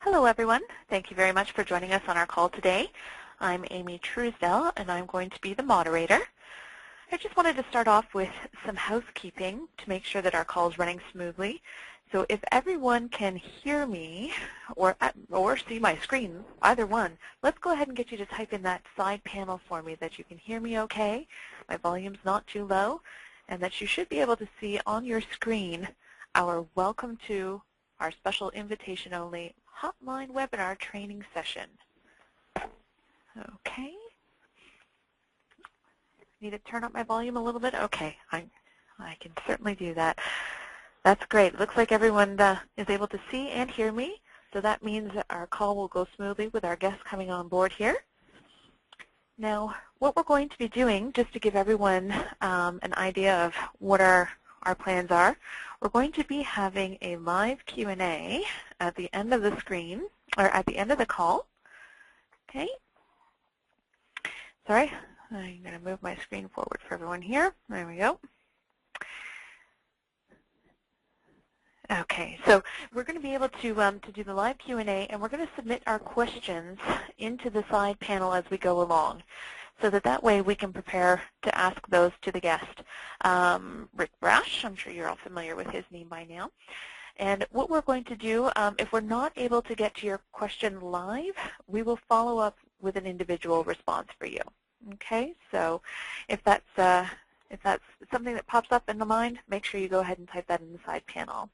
Hello, everyone. Thank you very much for joining us on our call today. I'm Amy Truesdell, and I'm going to be the moderator. I just wanted to start off with some housekeeping to make sure that our call is running smoothly. So if everyone can hear me or see my screen, either one, let's go ahead and get you to type in that side panel for me that you can hear me okay, my volume's not too low, and that you should be able to see on your screen our welcome to our special invitation-only hotline webinar training session. Okay. Need to turn up my volume a little bit? Okay, I can certainly do that. That's great. Looks like everyone is able to see and hear me, so that means that our call will go smoothly with our guests coming on board here. Now, what we're going to be doing, just to give everyone an idea of what our plans are, we're going to be having a live Q&A at the end of the screen, or at the end of the call. Okay. Sorry, I'm going to move my screen forward for everyone here. There we go. Okay, so we're going to be able to do the live Q&A, and we're going to submit our questions into the side panel as we go along, so that way we can prepare to ask those to the guest. Rick Brash, I'm sure you're all familiar with his name by now. And what we're going to do, if we're not able to get to your question live, we will follow up with an individual response for you. Okay, so if that's something that pops up in the mind, make sure you go ahead and type that in the side panel.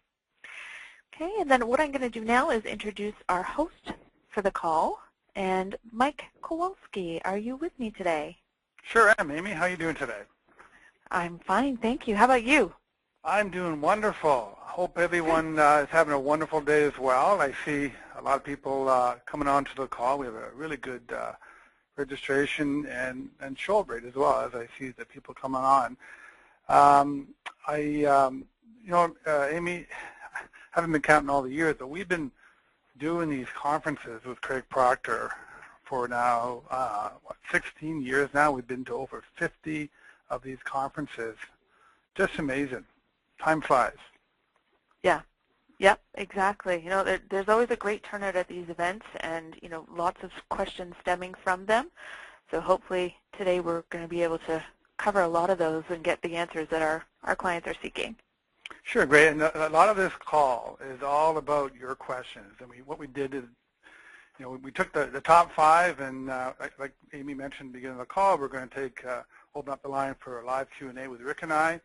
Okay, and then what I'm going to do now is introduce our host for the call. And Mike Kowalski, are you with me today? Sure am, Amy. How are you doing today? I'm fine, thank you. How about you? I'm doing wonderful. I hope everyone is having a wonderful day as well. I see a lot of people coming on to the call. We have a really good registration and show up rate as well, as I see the people coming on. Amy, I haven't been counting all the years, but we've been doing these conferences with Craig Proctor for now, 16 years now. We've been to over 50 of these conferences. Just amazing. Time flies. Yeah. Yep, exactly. You know, there's always a great turnout at these events, and lots of questions stemming from them. So hopefully today we're going to be able to cover a lot of those and get the answers that our clients are seeking. Sure, great. And a lot of this call is all about your questions. And what we did is, we took the top 5, and like Amy mentioned at the beginning of the call, we're going to open up the line for a live Q&A with Rick and I.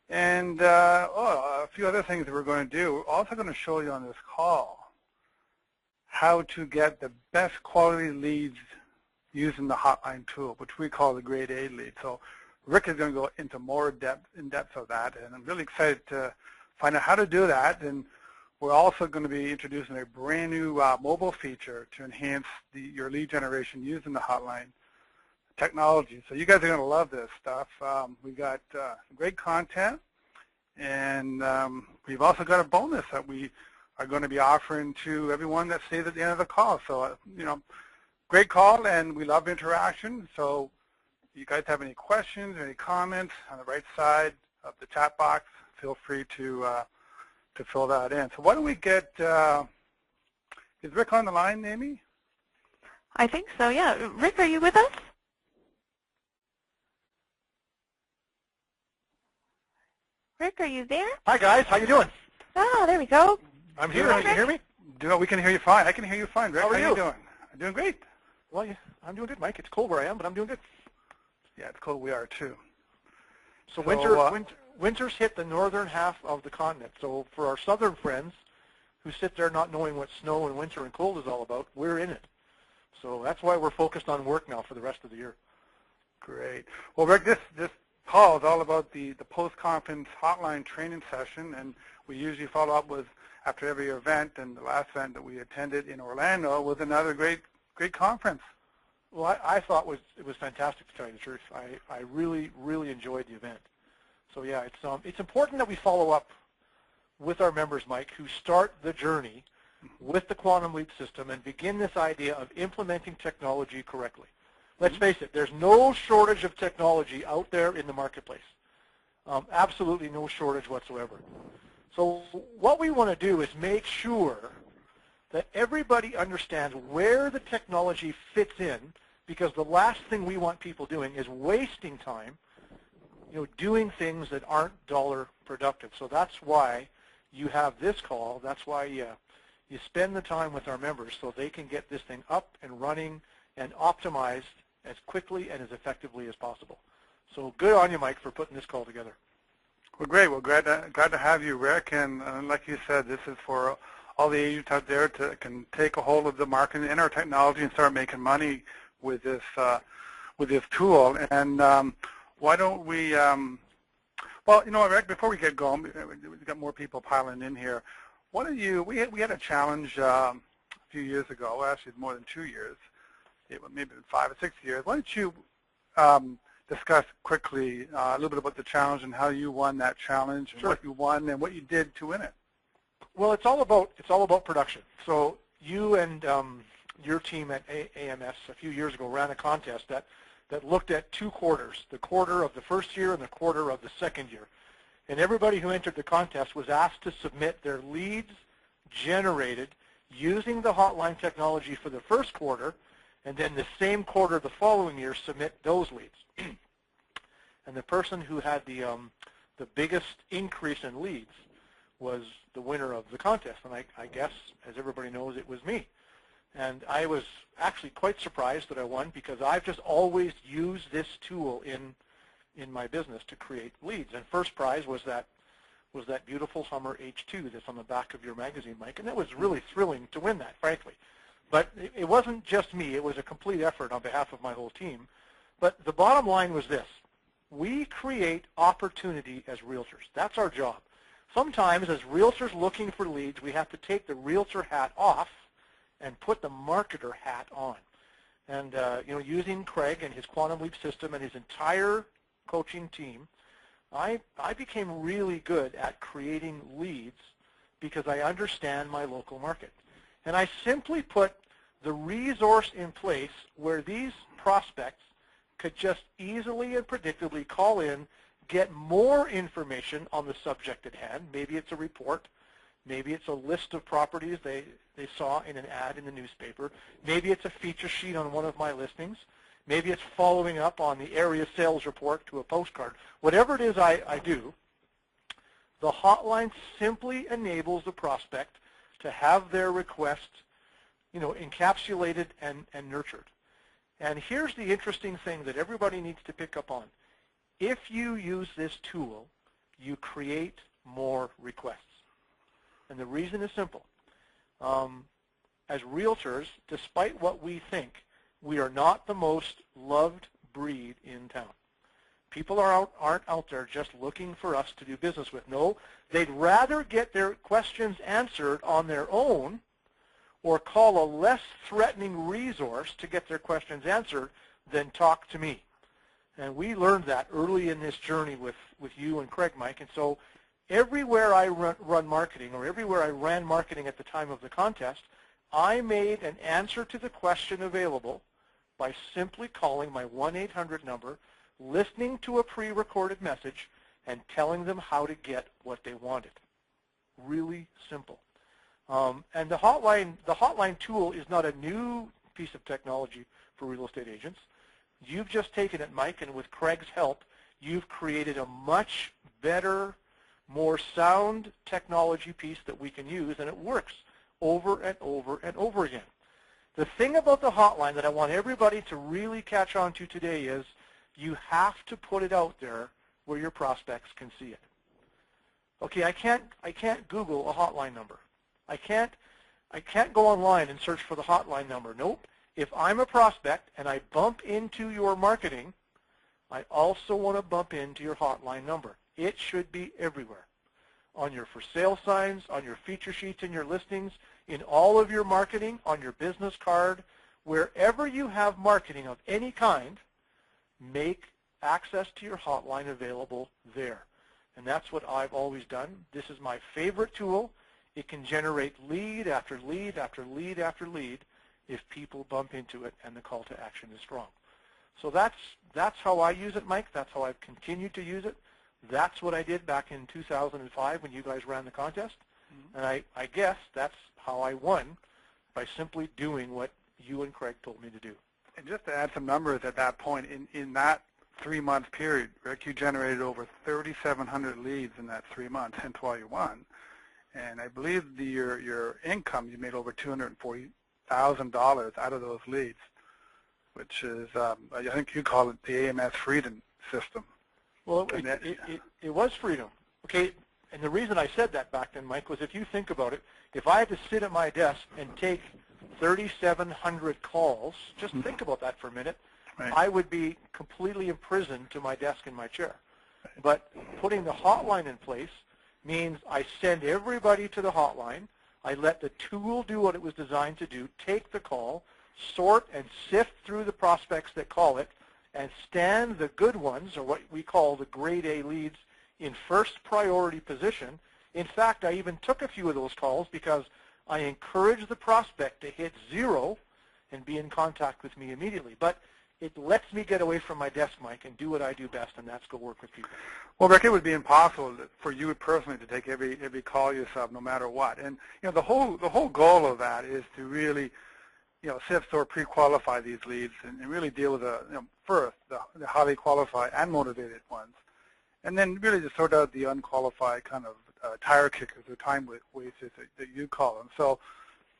And a few other things that we're going to do. We're also going to show you on this call how to get the best quality leads using the hotline tool, which we call the Grade A lead. So Rick is going to go into more in depth of that, and I'm really excited to find out how to do that. And we're also going to be introducing a brand new mobile feature to enhance your lead generation using the hotline technology. So you guys are going to love this stuff. We've got great content, and we've also got a bonus that we are going to be offering to everyone that stays at the end of the call. So, great call, and we love interaction. So if you guys have any questions or any comments on the right side of the chat box, feel free to fill that in. So why don't we get, is Rick on the line, Amy? I think so, yeah. Rick, are you with us? Rick, are you there? Hi, guys. How you doing? Ah, there we go. I'm here. Can you hear me? We can hear you fine. I can hear you fine, Rick. How are you doing? I'm doing great. Well, yeah, I'm doing good, Mike. It's cold where I am, but I'm doing good. Yeah, it's cold. We are, too. So winter's hit the northern half of the continent. So for our southern friends who sit there not knowing what snow and winter and cold is all about, we're in it. So that's why we're focused on work now for the rest of the year. Great. Well, Rick, this call is all about the post-conference hotline training session, and we usually follow up with after every event, and the last event that we attended in Orlando was another great conference. Well, I thought it was fantastic, to tell you the truth. I really, really enjoyed the event. So yeah, it's important that we follow up with our members, Mike, who start the journey with the Quantum Leap system and begin this idea of implementing technology correctly. Let's face it, there's no shortage of technology out there in the marketplace. Absolutely no shortage whatsoever. So what we want to do is make sure that everybody understands where the technology fits in, because the last thing we want people doing is wasting time, doing things that aren't dollar productive. So that's why you have this call. That's why you spend the time with our members so they can get this thing up and running and optimized as quickly and as effectively as possible. So good on you, Mike, for putting this call together. Well, great. Well, glad to have you, Rick. And like you said, this is for all the agents out there to can take a hold of the marketing and our technology and start making money with this tool. And why don't we? Well, you know what, Rick? Before we get going, we've got more people piling in here. Why don't you? We had a challenge a few years ago. Well, actually, more than 2 years. Maybe 5 or 6 years. Why don't you discuss quickly a little bit about the challenge and how you won that challenge and what you won and what you did to win it? Well, it's all about production. So you and your team at AMS a few years ago ran a contest that looked at 2 quarters, the quarter of the first year and the quarter of the second year. And everybody who entered the contest was asked to submit their leads generated using the hotline technology for the first quarter, and then the same quarter the following year submit those leads. And the person who had the biggest increase in leads was the winner of the contest. And I guess, as everybody knows, it was me. And I was actually quite surprised that I won, because I've just always used this tool in my business to create leads. And first prize was that beautiful Hummer H2 that's on the back of your magazine, Mike. And that was really thrilling to win that, frankly. But it wasn't just me. It was a complete effort on behalf of my whole team. But the bottom line was this. We create opportunity as realtors. That's our job. Sometimes as realtors looking for leads, we have to take the realtor hat off and put the marketer hat on. And using Craig and his Quantum Leap system and his entire coaching team, I became really good at creating leads because I understand my local market. And I simply put the resource in place where these prospects could just easily and predictably call in, get more information on the subject at hand. Maybe it's a report. Maybe it's a list of properties they saw in an ad in the newspaper. Maybe it's a feature sheet on one of my listings. Maybe it's following up on the area sales report to a postcard. Whatever it is I do, the hotline simply enables the prospect to have their request, encapsulated and nurtured. And here's the interesting thing that everybody needs to pick up on. If you use this tool, you create more requests. And the reason is simple. As realtors, despite what we think, we are not the most loved breed in town. People aren't out there just looking for us to do business with. No, they'd rather get their questions answered on their own or call a less threatening resource to get their questions answered than talk to me. And we learned that early in this journey with you and Craig, Mike. And so everywhere I run marketing, or everywhere I ran marketing at the time of the contest, I made an answer to the question available by simply calling my 1-800 number, listening to a pre-recorded message, and telling them how to get what they wanted. Really simple. And the hotline tool is not a new piece of technology for real estate agents. You've just taken it, Mike, and with Craig's help, you've created a much better, more sound technology piece that we can use, and it works over and over and over again. The thing about the hotline that I want everybody to really catch on to today is you have to put it out there where your prospects can see it. Okay, I can't Google a hotline number. I can't go online and search for the hotline number. Nope. If I'm a prospect and I bump into your marketing, I also want to bump into your hotline number. It should be everywhere. On your for sale signs, on your feature sheets in your listings, in all of your marketing, on your business card, wherever you have marketing of any kind, make access to your hotline available there. And that's what I've always done. This is my favorite tool. It can generate lead after lead after lead after lead if people bump into it and the call to action is strong. So that's how I use it, Mike. That's how I've continued to use it. That's what I did back in 2005 when you guys ran the contest. Mm-hmm. And I guess that's how I won by simply doing what you and Craig told me to do. And just to add some numbers at that point, in that 3-month period, Rick, you generated over 3,700 leads in that 3 months, hence why you won. And I believe your income, you made over $240,000 out of those leads, which is, I think you call it the AMS Freedom System. Well, it was freedom. Okay, and the reason I said that back then, Mike, was if you think about it, if I had to sit at my desk and take 3,700 calls, just think about that for a minute, right. I would be completely imprisoned to my desk and my chair. Right. But putting the hotline in place means I send everybody to the hotline, I let the tool do what it was designed to do, take the call, sort and sift through the prospects that call it, and stand the good ones, or what we call the grade A leads, in first priority position. In fact, I even took a few of those calls because I encouraged the prospect to hit 0 and be in contact with me immediately. But it lets me get away from my desk, Mike, and do what I do best, and that's go work with people. Well, Rick, it would be impossible for you personally to take every call yourself, no matter what. And the whole goal of that is to really sift or pre-qualify these leads and really deal with first the highly qualified and motivated ones, and then really just sort out the unqualified kind of tire kickers or time wasters that you call them. So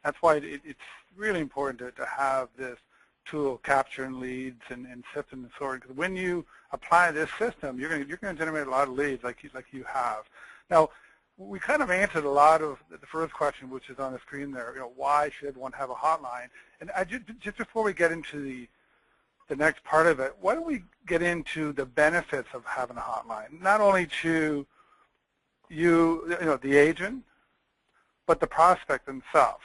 that's why it's really important to have this tool capturing leads and sifting and sorting, because when you apply this system, you're going to generate a lot of leads like you have. Now, we kind of answered a lot of the first question, which is on the screen there. Why should one have a hotline? And just before we get into the next part of it, why don't we get into the benefits of having a hotline, not only to the agent, but the prospect themselves.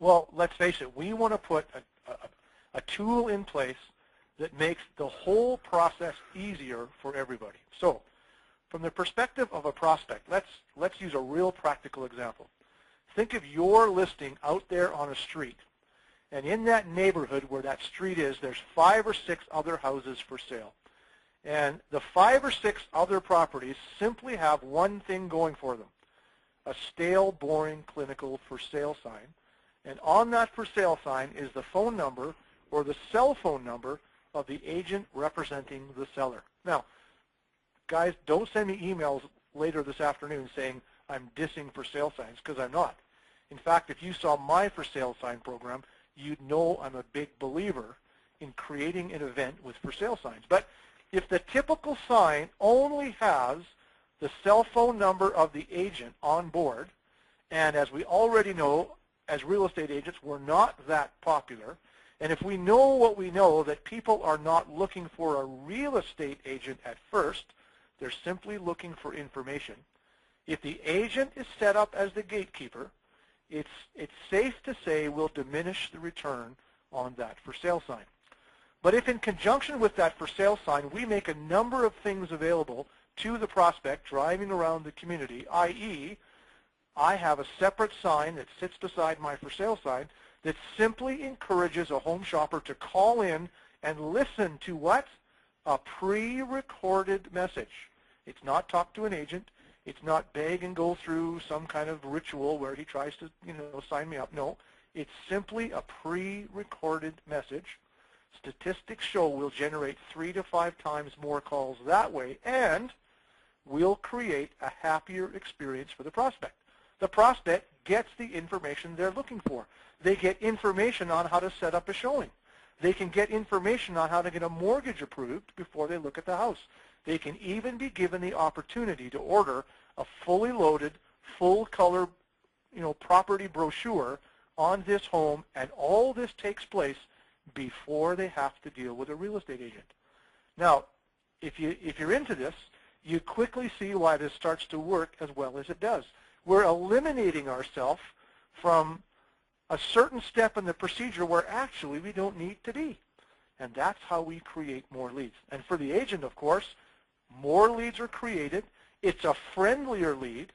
Well, let's face it, we want to put a tool in place that makes the whole process easier for everybody. So, from the perspective of a prospect, let's use a real practical example. Think of your listing out there on a street, and in that neighborhood where that street is, there's 5 or 6 other houses for sale. And the 5 or 6 other properties simply have one thing going for them: a stale, boring, clinical for sale sign. And on that for sale sign is the phone number or the cell phone number of the agent representing the seller. Now, guys, don't send me emails later this afternoon saying I'm dissing for sale signs, because I'm not. In fact, if you saw my for sale sign program, you'd know I'm a big believer in creating an event with for sale signs. But if the typical sign only has the cell phone number of the agent on board, and as we already know, as real estate agents, we're not that popular, and if we know what we know, that people are not looking for a real estate agent at first, they're simply looking for information. If the agent is set up as the gatekeeper, it's safe to say we'll diminish the return on that for sale sign. But if in conjunction with that for sale sign, we make a number of things available to the prospect driving around the community, i.e., I have a separate sign that sits beside my for sale sign that simply encourages a home shopper to call in and listen to what? A pre-recorded message. It's not talk to an agent. It's not beg and go through some kind of ritual where he tries to, sign me up. No, it's simply a pre-recorded message. Statistics show we'll generate 3 to 5 times more calls that way, and we'll create a happier experience for the prospect. The prospect gets the information they're looking for. They get information on how to set up a showing. They can get information on how to get a mortgage approved before they look at the house. They can even be given the opportunity to order a fully loaded, full-color, property brochure on this home, and all this takes place before they have to deal with a real estate agent. Now, if you're into this, you quickly see why this starts to work as well as it does. We're eliminating ourselves from a certain step in the procedure where actually we don't need to be. And that's how we create more leads. And for the agent, of course, more leads are created. It's a friendlier lead.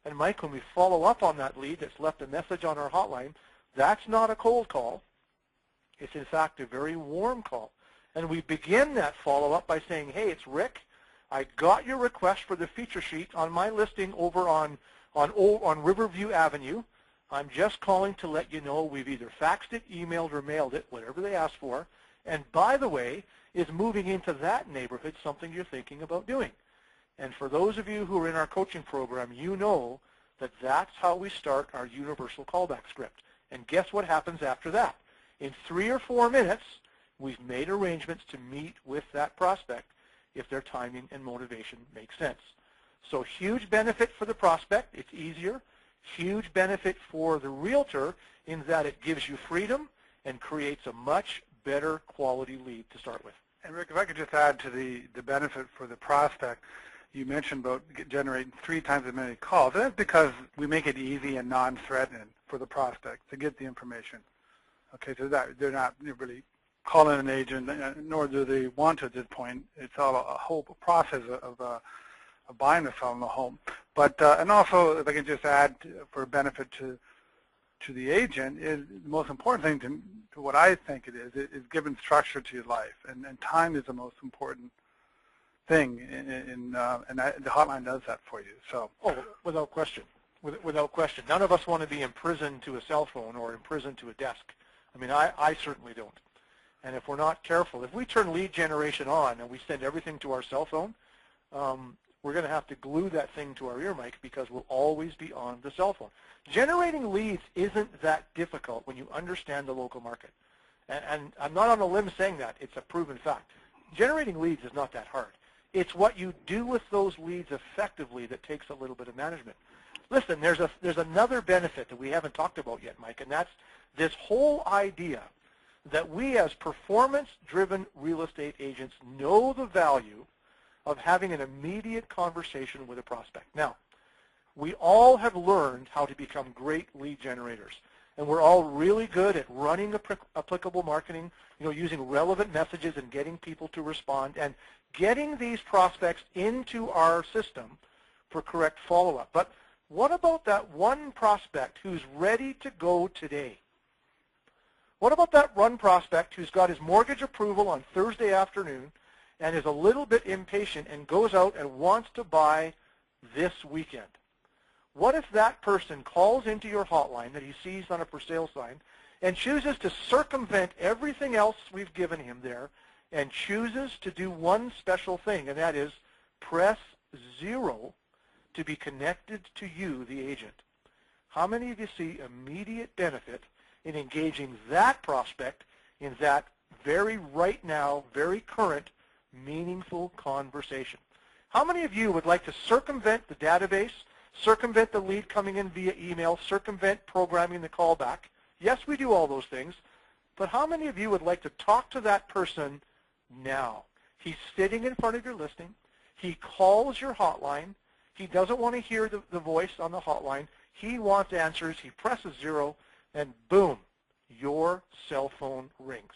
And Mike, when we follow up on that lead that's left a message on our hotline, that's not a cold call. It's in fact a very warm call. And we begin that follow-up by saying, hey, it's Rick. I got your request for the feature sheet on my listing over on Riverview Avenue. I'm just calling to let you know we've either faxed it, emailed, or mailed it, whatever they asked for. And by the way, is moving into that neighborhood something you're thinking about doing? And for those of you who are in our coaching program, you know that that's how we start our universal callback script. And guess what happens after that? In 3 or 4 minutes, we've made arrangements to meet with that prospect if their timing and motivation make sense. So huge benefit for the prospect. It's easier. Huge benefit for the realtor in that it gives you freedom and creates a much better quality lead to start with. And Rick, if I could just add to the benefit for the prospect, you mentioned about generating 3 times as many calls. And that's because we make it easy and non-threatening for the prospect to get the information. Okay, so that they're not really calling an agent, nor do they want to at this point. It's all a whole process of buying or selling the home. But and also, if I can just add for benefit to the agent, is the most important thing to what I think it is giving structure to your life, and time is the most important thing, and the hotline does that for you. So, without question, without question, none of us want to be imprisoned to a cell phone or imprisoned to a desk. I mean, I certainly don't. And if we're not careful, if we turn lead generation on and we send everything to our cell phone, we're going to have to glue that thing to our ear mic because we'll always be on the cell phone. Generating leads isn't that difficult when you understand the local market. And I'm not on a limb saying that. It's a proven fact. Generating leads is not that hard. It's what you do with those leads effectively that takes a little bit of management. Listen, there's another benefit that we haven't talked about yet, Mike, and that's this whole idea that we as performance-driven real estate agents know the value of having an immediate conversation with a prospect. Now, we all have learned how to become great lead generators, and we're all really good at running applicable marketing, using relevant messages and getting people to respond and getting these prospects into our system for correct follow-up. But what about that one prospect who's ready to go today? What about that one prospect who's got his mortgage approval on Thursday afternoon and is a little bit impatient and goes out and wants to buy this weekend? What if that person calls into your hotline that he sees on a for sale sign and chooses to circumvent everything else we've given him there and chooses to do one special thing, and that is press 0 to be connected to you, the agent? How many of you see immediate benefit in engaging that prospect in that very right now, very current, meaningful conversation? How many of you would like to circumvent the database, circumvent the lead coming in via email, circumvent programming the callback? Yes, we do all those things, but how many of you would like to talk to that person now? He's sitting in front of your listing. He calls your hotline. He doesn't want to hear the voice on the hotline. He wants answers. He presses 0, and boom, your cell phone rings.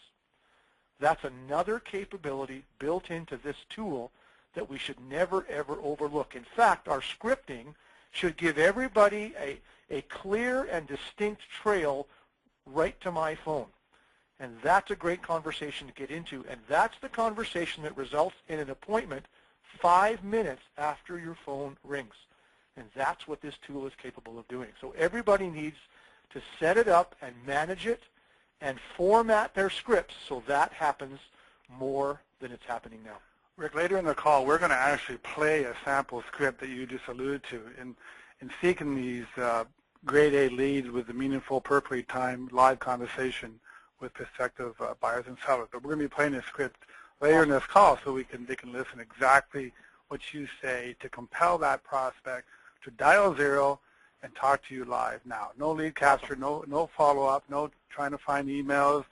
That's another capability built into this tool that we should never, ever overlook. In fact, our scripting should give everybody a clear and distinct trail right to my phone. And that's a great conversation to get into, and that's the conversation that results in an appointment 5 minutes after your phone rings. And that's what this tool is capable of doing. So everybody needs to set it up and manage it and format their scripts so that happens more than it's happening now. Rick, later in the call, we're going to actually play a sample script that you just alluded to in seeking these grade A leads with the meaningful, perfectly timed live conversation with prospective buyers and sellers. But we're going to be playing a script later in this call so they can listen exactly what you say to compel that prospect to dial 0 and talk to you live now. No lead capture, no follow-up, no trying to find emails,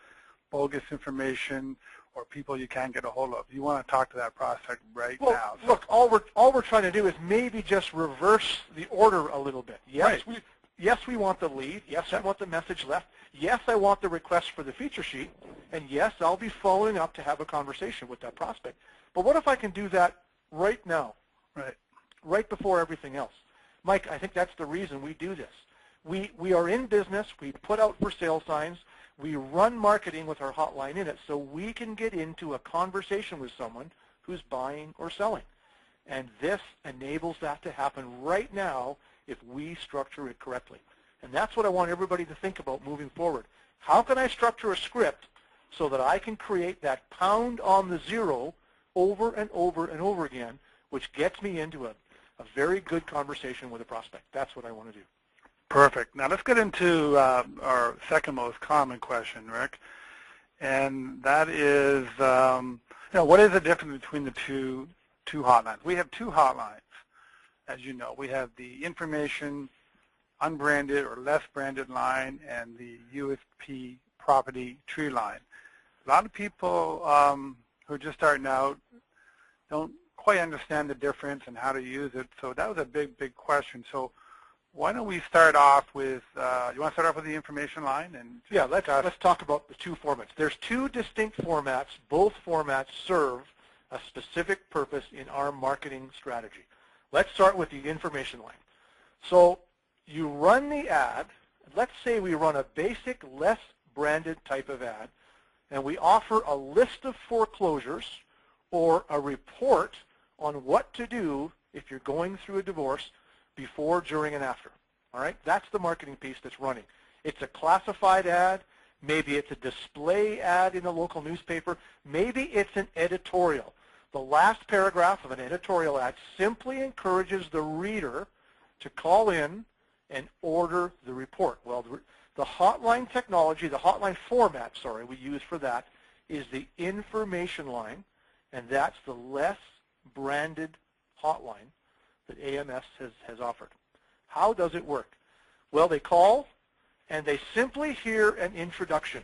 bogus information, or people you can't get a hold of. You want to talk to that prospect right now. So, look, all we're trying to do is maybe just reverse the order a little bit. Yes, right. We want the lead. Yes, I want the message left. Yes, I want the request for the feature sheet. And yes, I'll be following up to have a conversation with that prospect. But what if I can do that right now? Right before everything else. Mike, I think that's the reason we do this. We are in business. We put out for sale signs. We run marketing with our hotline in it so we can get into a conversation with someone who's buying or selling. And this enables that to happen right now if we structure it correctly. And that's what I want everybody to think about moving forward. How can I structure a script so that I can create that pound on the zero over and over and over again, which gets me into a very good conversation with a prospect? That's what I want to do. Perfect. Now let's get into our second most common question, Rick, and that is, what is the difference between the two hotlines? We have two hotlines, as you know. We have the information unbranded or less branded line and the USP property tree line. A lot of people who are just starting out don't quite understand the difference and how to use it, so that was a big question. So why don't we start off with, you want to start off with the information line? And yeah, let's talk about the two formats. There's two distinct formats. Both formats serve a specific purpose in our marketing strategy. Let's start with the information line. So you run the ad. Let's say we run a basic, less branded type of ad, and we offer a list of foreclosures or a report on what to do if you're going through a divorce before, during, and after. All right? That's the marketing piece that's running. It's a classified ad. Maybe it's a display ad in a local newspaper. Maybe it's an editorial. The last paragraph of an editorial ad simply encourages the reader to call in and order the report. Well, the hotline technology, the hotline format, we use for that is the information line, and that's the less branded hotline that AMS has offered. How does it work? Well, they call and they simply hear an introduction.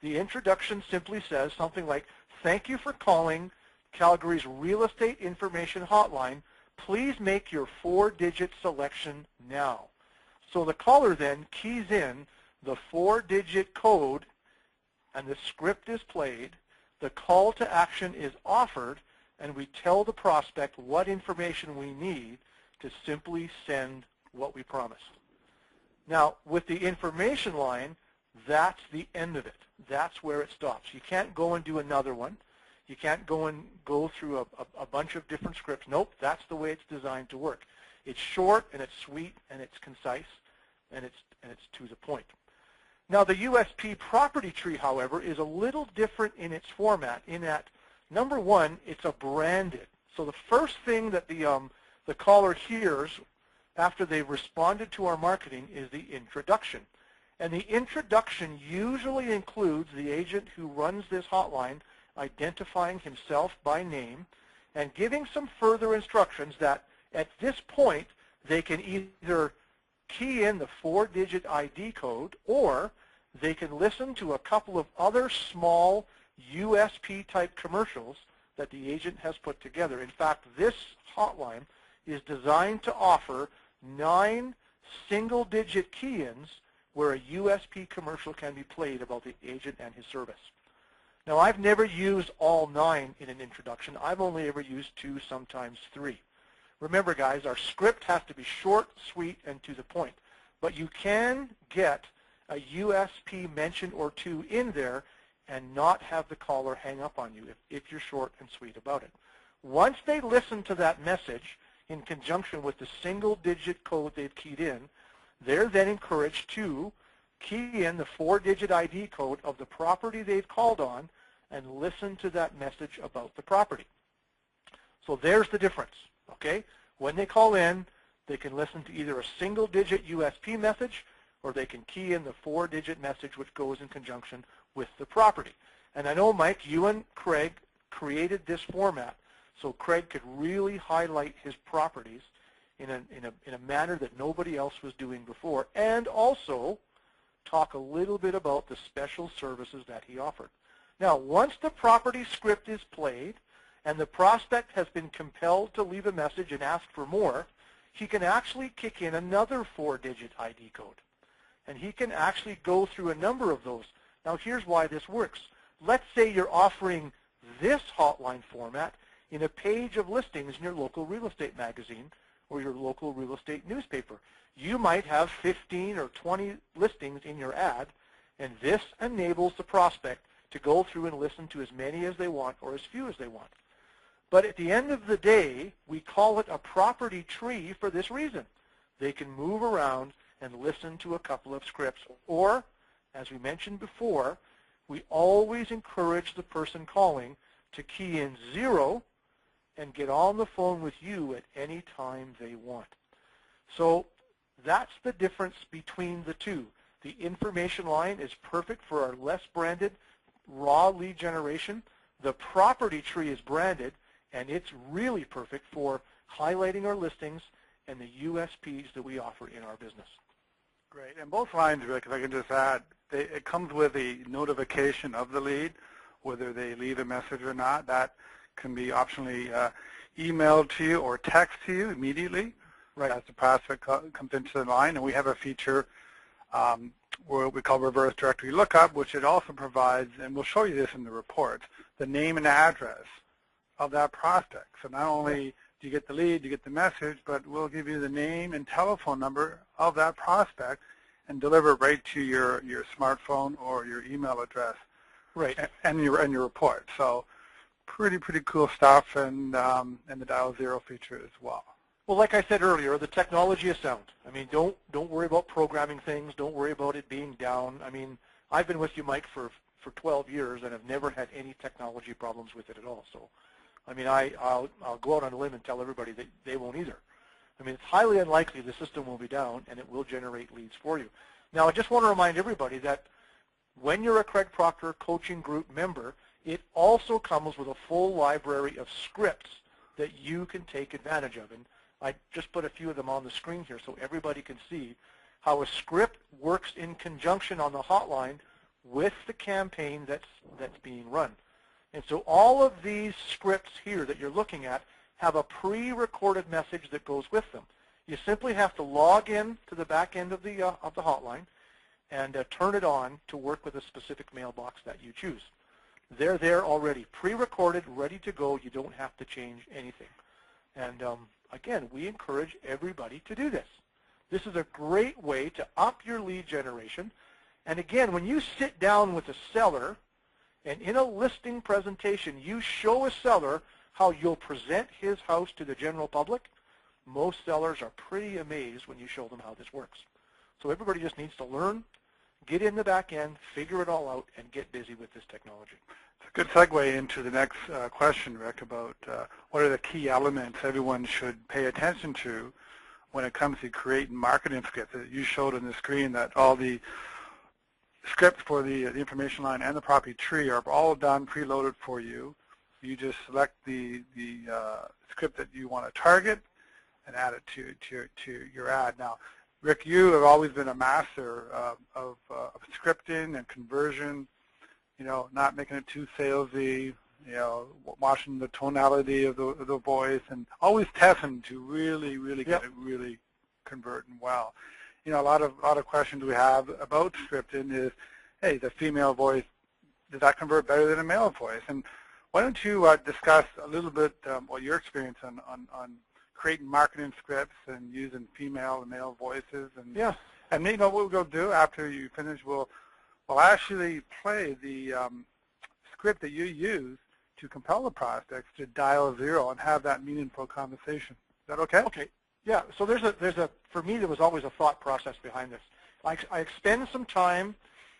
The introduction simply says something like, "Thank you for calling Calgary's Real Estate Information Hotline. Please make your 4-digit selection now." So the caller then keys in the 4-digit code and the script is played, the call to action is offered, and we tell the prospect what information we need to simply send what we promised. Now, with the information line, that's the end of it. That's where it stops. You can't go and do another one. You can't go through a bunch of different scripts. Nope, that's the way it's designed to work. It's short and it's sweet and it's concise and it's to the point. Now, the USP property tree, however, is a little different in its format in that, number one, it's a branded. So the first thing that the caller hears after they've responded to our marketing is the introduction. And the introduction usually includes the agent who runs this hotline identifying himself by name and giving some further instructions that at this point they can either key in the 4-digit ID code or they can listen to a couple of other small USP type commercials that the agent has put together. In fact, this hotline is designed to offer 9 single-digit key-ins where a USP commercial can be played about the agent and his service. Now, I've never used all 9 in an introduction. I've only ever used 2, sometimes 3. Remember, guys, our script has to be short, sweet, and to the point. But you can get a USP mention or 2 in there and not have the caller hang up on you if you're short and sweet about it. Once they listen to that message in conjunction with the single-digit code they've keyed in, they're then encouraged to key in the 4-digit ID code of the property they've called on and listen to that message about the property. So there's the difference, okay? When they call in, they can listen to either a single-digit USP message or they can key in the 4-digit message which goes in conjunction with the property. And I know, Mike, you and Craig created this format so Craig could really highlight his properties in a manner that nobody else was doing before, and also talk a little bit about the special services that he offered. Now, once the property script is played and the prospect has been compelled to leave a message and ask for more, he can actually kick in another 4-digit ID code. And he can actually go through a number of those. Now, here's why this works. Let's say you're offering this hotline format in a page of listings in your local real estate magazine or your local real estate newspaper. You might have 15 or 20 listings in your ad, and this enables the prospect to go through and listen to as many as they want or as few as they want. But at the end of the day, we call it a property tree for this reason. They can move around and listen to a couple of scripts. Or, as we mentioned before, we always encourage the person calling to key in 0 and get on the phone with you at any time they want. So that's the difference between the two. The information line is perfect for our less branded raw lead generation. The property tree is branded, and it's really perfect for highlighting our listings and the USPs that we offer in our business. Great. And both lines, Rick, if I can just add, it comes with a notification of the lead, whether they leave a message or not. That can be optionally emailed to you or text to you immediately. Right. As the prospect comes into the line. And we have a feature what we call reverse directory lookup, which it also provides, and we'll show you this in the reports, the name and address of that prospect. So not only do you get the lead, you get the message, but we'll give you the name and telephone number of that prospect and deliver it right to your smartphone or your email address. Right. And your report. So pretty cool stuff, and the dial 0 feature as well. Well, like I said earlier, the technology is sound. I mean, don't worry about programming things. Don't worry about it being down. I mean, I've been with you, Mike, for 12 years, and I've never had any technology problems with it at all. So, I mean, I'll go out on a limb and tell everybody that they won't either. I mean, it's highly unlikely the system will be down, and it will generate leads for you. Now, I just want to remind everybody that when you're a Craig Proctor Coaching Group member, it also comes with a full library of scripts that you can take advantage of. And I just put a few of them on the screen here so everybody can see how a script works in conjunction on the hotline with the campaign that's being run. And so all of these scripts here that you're looking at have a pre-recorded message that goes with them. You simply have to log in to the back end of the hotline and turn it on to work with a specific mailbox that you choose. They're there already, pre-recorded, ready to go. You don't have to change anything. And again, we encourage everybody to do this. This is a great way to up your lead generation. And again, when you sit down with a seller and in a listing presentation, you show a seller how you'll present his house to the general public, most sellers are pretty amazed when you show them how this works. So everybody just needs to learn, get in the back end, figure it all out, and get busy with this technology. It's a good segue into the next question, Rick, about what are the key elements everyone should pay attention to when it comes to creating marketing scripts. You showed on the screen that all the scripts for the information line and the property tree are all done, preloaded for you. You just select the script that you want to target and add it to your ad. Now, Rick, you have always been a master of scripting and conversion, you know, not making it too salesy, you know, watching the tonality of the voice, and always testing to really get it really converting well. You know, a lot of questions we have about scripting is, hey, the female voice, does that convert better than a male voice? And why don't you discuss a little bit what your experience on creating marketing scripts and using female and male voices, and and you know what we're going to do after you finish, we'll actually play the script that you use to compel the prospects to dial 0 and have that meaningful conversation. Is that okay? Okay. Yeah. So there's a for me there was always a thought process behind this. I expend some time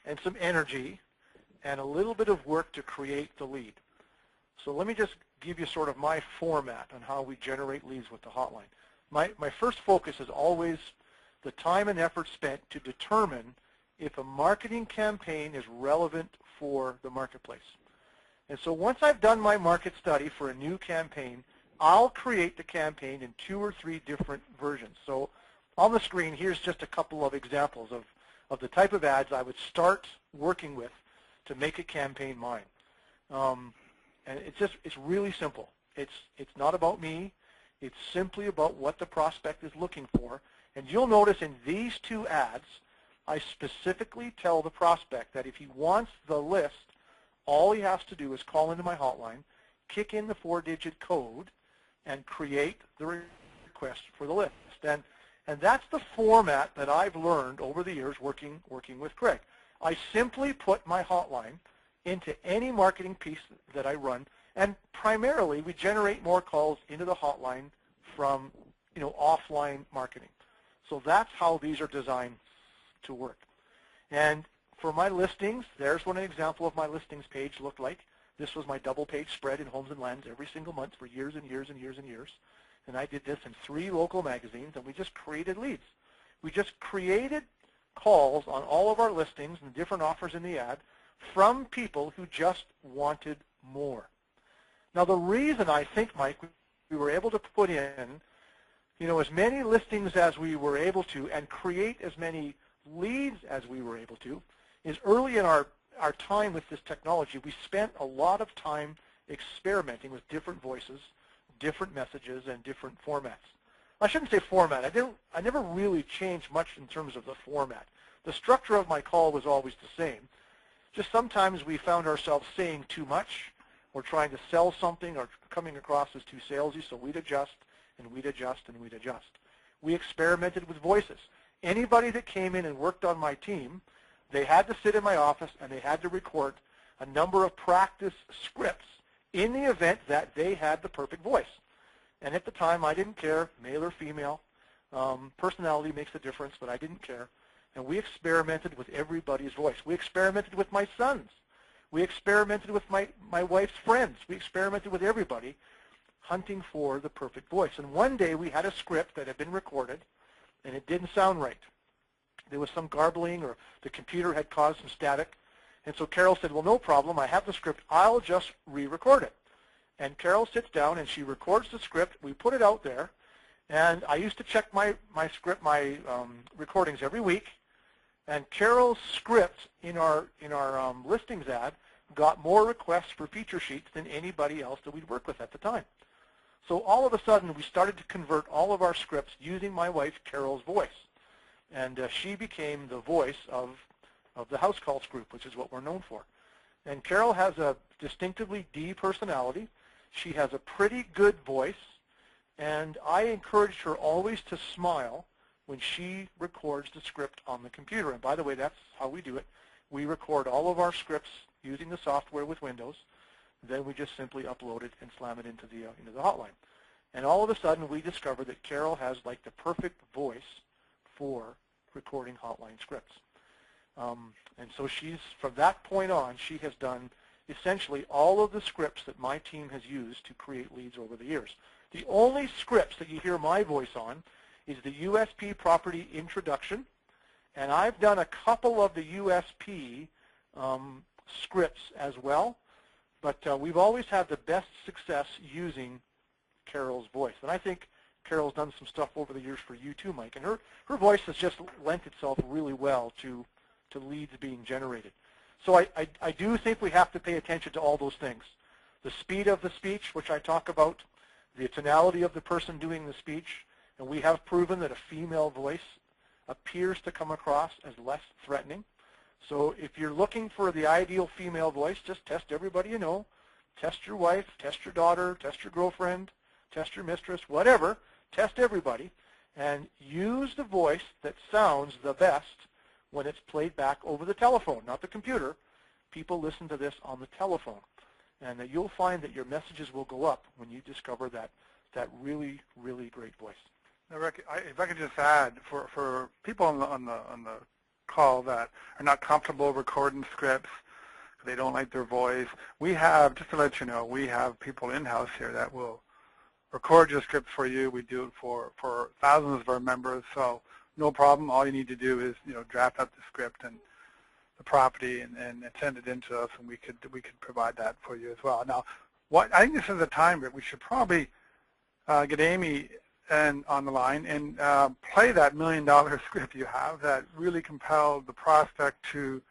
and some energy and a little bit of work to create the lead. So let me just give you sort of my format on how we generate leads with the hotline. My first focus is always the time and effort spent to determine if a marketing campaign is relevant for the marketplace. And so once I've done my market study for a new campaign, I'll create the campaign in 2 or 3 different versions. So on the screen, here's just a couple of examples of the type of ads I would start working with to make a campaign mine. And it's really simple. It's not about me. It's simply about what the prospect is looking for. And you'll notice in these 2 ads, I specifically tell the prospect that if he wants the list, all he has to do is call into my hotline, kick in the 4-digit code, and create the request for the list. And that's the format that I've learned over the years working with Craig. I simply put my hotline into any marketing piece that I run, and primarily we generate more calls into the hotline from offline marketing. So that's how these are designed to work. And for my listings, there's what an example of my listings page looked like. This was my double page spread in Homes and Lands every single month for years and years and years and years. And I did this in 3 local magazines, and we just created leads. We just created calls on all of our listings and different offers in the ad from people who just wanted more. Now, the reason I think, Mike, we were able to put in, as many listings as we were able to and create as many leads as we were able to is early in our time with this technology, we spent a lot of time experimenting with different voices, different messages, and different formats. I shouldn't say format. I never really changed much in terms of the format. The structure of my call was always the same. Just sometimes we found ourselves saying too much or trying to sell something or coming across as too salesy, so we'd adjust and we'd adjust and we'd adjust. We experimented with voices. Anybody that came in and worked on my team, they had to sit in my office and they had to record a number of practice scripts in the event that they had the perfect voice. And at the time, I didn't care, male or female. Personality makes a difference, but I didn't care. And we experimented with everybody's voice. We experimented with my sons. We experimented with my wife's friends. We experimented with everybody, hunting for the perfect voice. And one day, we had a script that had been recorded, and it didn't sound right. There was some garbling, or the computer had caused some static. And so Carol said, well, no problem. I have the script. I'll just re-record it. And Carol sits down, and she records the script. We put it out there. And I used to check my recordings every week. And Carol's script in our listings ad got more requests for feature sheets than anybody else that we'd work with at the time. So all of a sudden, we started to convert all of our scripts using my wife Carol's voice. And she became the voice of the House Calls group, which is what we're known for. And Carol has a distinctively D personality. She has a pretty good voice. And I encouraged her always to smile when she records the script on the computer. And by the way, that's how we do it. We record all of our scripts using the software with Windows. Then we just simply upload it and slam it into the hotline. And all of a sudden, we discovered that Carol has like the perfect voice for recording hotline scripts. And so from that point on, she has done essentially all of the scripts that my team has used to create leads over the years. The only scripts that you hear my voice on is the USP Property Introduction, and I've done a couple of the USP scripts as well, but we've always had the best success using Carol's voice. And I think Carol's done some stuff over the years for you too, Mike, and her voice has just lent itself really well to leads being generated. So I do think we have to pay attention to all those things. The speed of the speech, which I talk about, the tonality of the person doing the speech, and we have proven that a female voice appears to come across as less threatening. So if you're looking for the ideal female voice, just test everybody you know. Test your wife, test your daughter, test your girlfriend, test your mistress, whatever. Test everybody, and use the voice that sounds the best when it's played back over the telephone, not the computer. People listen to this on the telephone. And you'll find that your messages will go up when you discover that really, really great voice. Now, Rick, if I could just add, for people on the call that are not comfortable recording scripts, they don't like their voice, we have, just to let you know, we have people in-house here that will record your script for you. We do it for thousands of our members, so no problem. All you need to do is draft up the script and the property and send it in to us, and we could provide that for you as well. Now, I think this is the time that we should probably get Amy on the line and play that $1 million script you have that really compelled the prospect to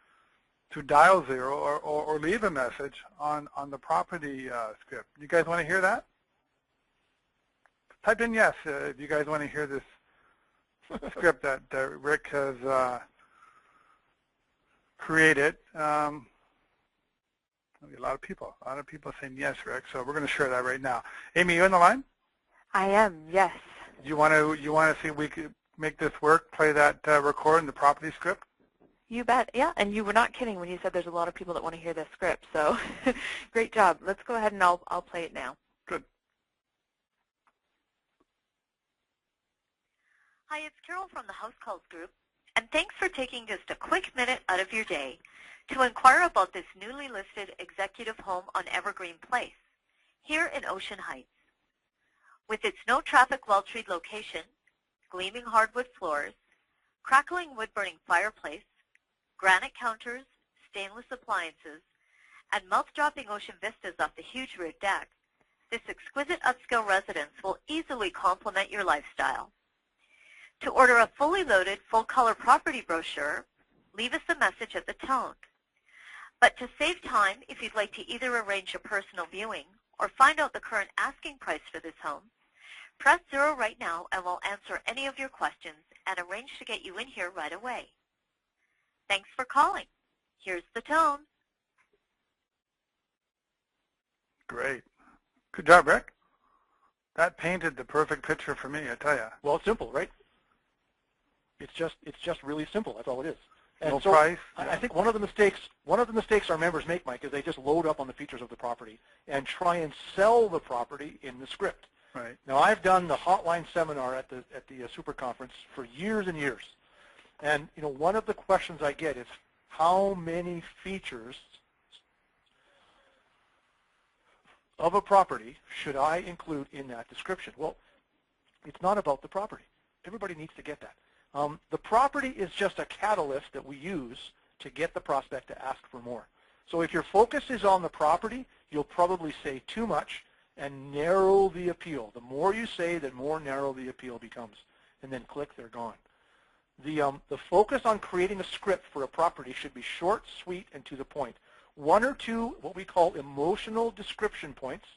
dial 0 or leave a message on the property script. You guys want to hear that? Type in yes if you guys want to hear this script that Rick has created. There'll be a lot of people saying yes, Rick. So we're going to share that right now. Amy, you on the line? I am, yes. You want to see if we could make this work? Play that record in the property script? You bet. Yeah, and you were not kidding when you said there's a lot of people that want to hear this script. So great job. Let's go ahead and I'll play it now. Good. Hi, it's Carol from the House Calls Group, and thanks for taking just a quick minute out of your day to inquire about this newly listed executive home on Evergreen Place, here in Ocean Heights. With its no-traffic well-treed location, gleaming hardwood floors, crackling wood-burning fireplace, granite counters, stainless appliances, and mouth-dropping ocean vistas off the huge rear deck, this exquisite upscale residence will easily complement your lifestyle. To order a fully loaded, full-color property brochure, leave us a message at the tone. But to save time, if you'd like to either arrange a personal viewing or find out the current asking price for this home, press 0 right now and we'll answer any of your questions and arrange to get you in here right away. Thanks for calling. Here's the tone. Great. Good job, Rick. That painted the perfect picture for me, I tell you. Well, it's simple, right? It's just really simple. That's all it is. And No so price. I think one of the mistakes our members make, Mike, is they just load up on the features of the property and try and sell the property in the script. Right. Now, I've done the hotline seminar at the Super Conference for years and years, and one of the questions I get is how many features of a property should I include in that description? Well, it's not about the property. Everybody needs to get that. The property is just a catalyst that we use to get the prospect to ask for more. So if your focus is on the property, you'll probably say too much and narrow the appeal. The more you say, the more narrow the appeal becomes. And then click, they're gone. The focus on creating a script for a property should be short, sweet, and to the point. 1 or 2 what we call emotional description points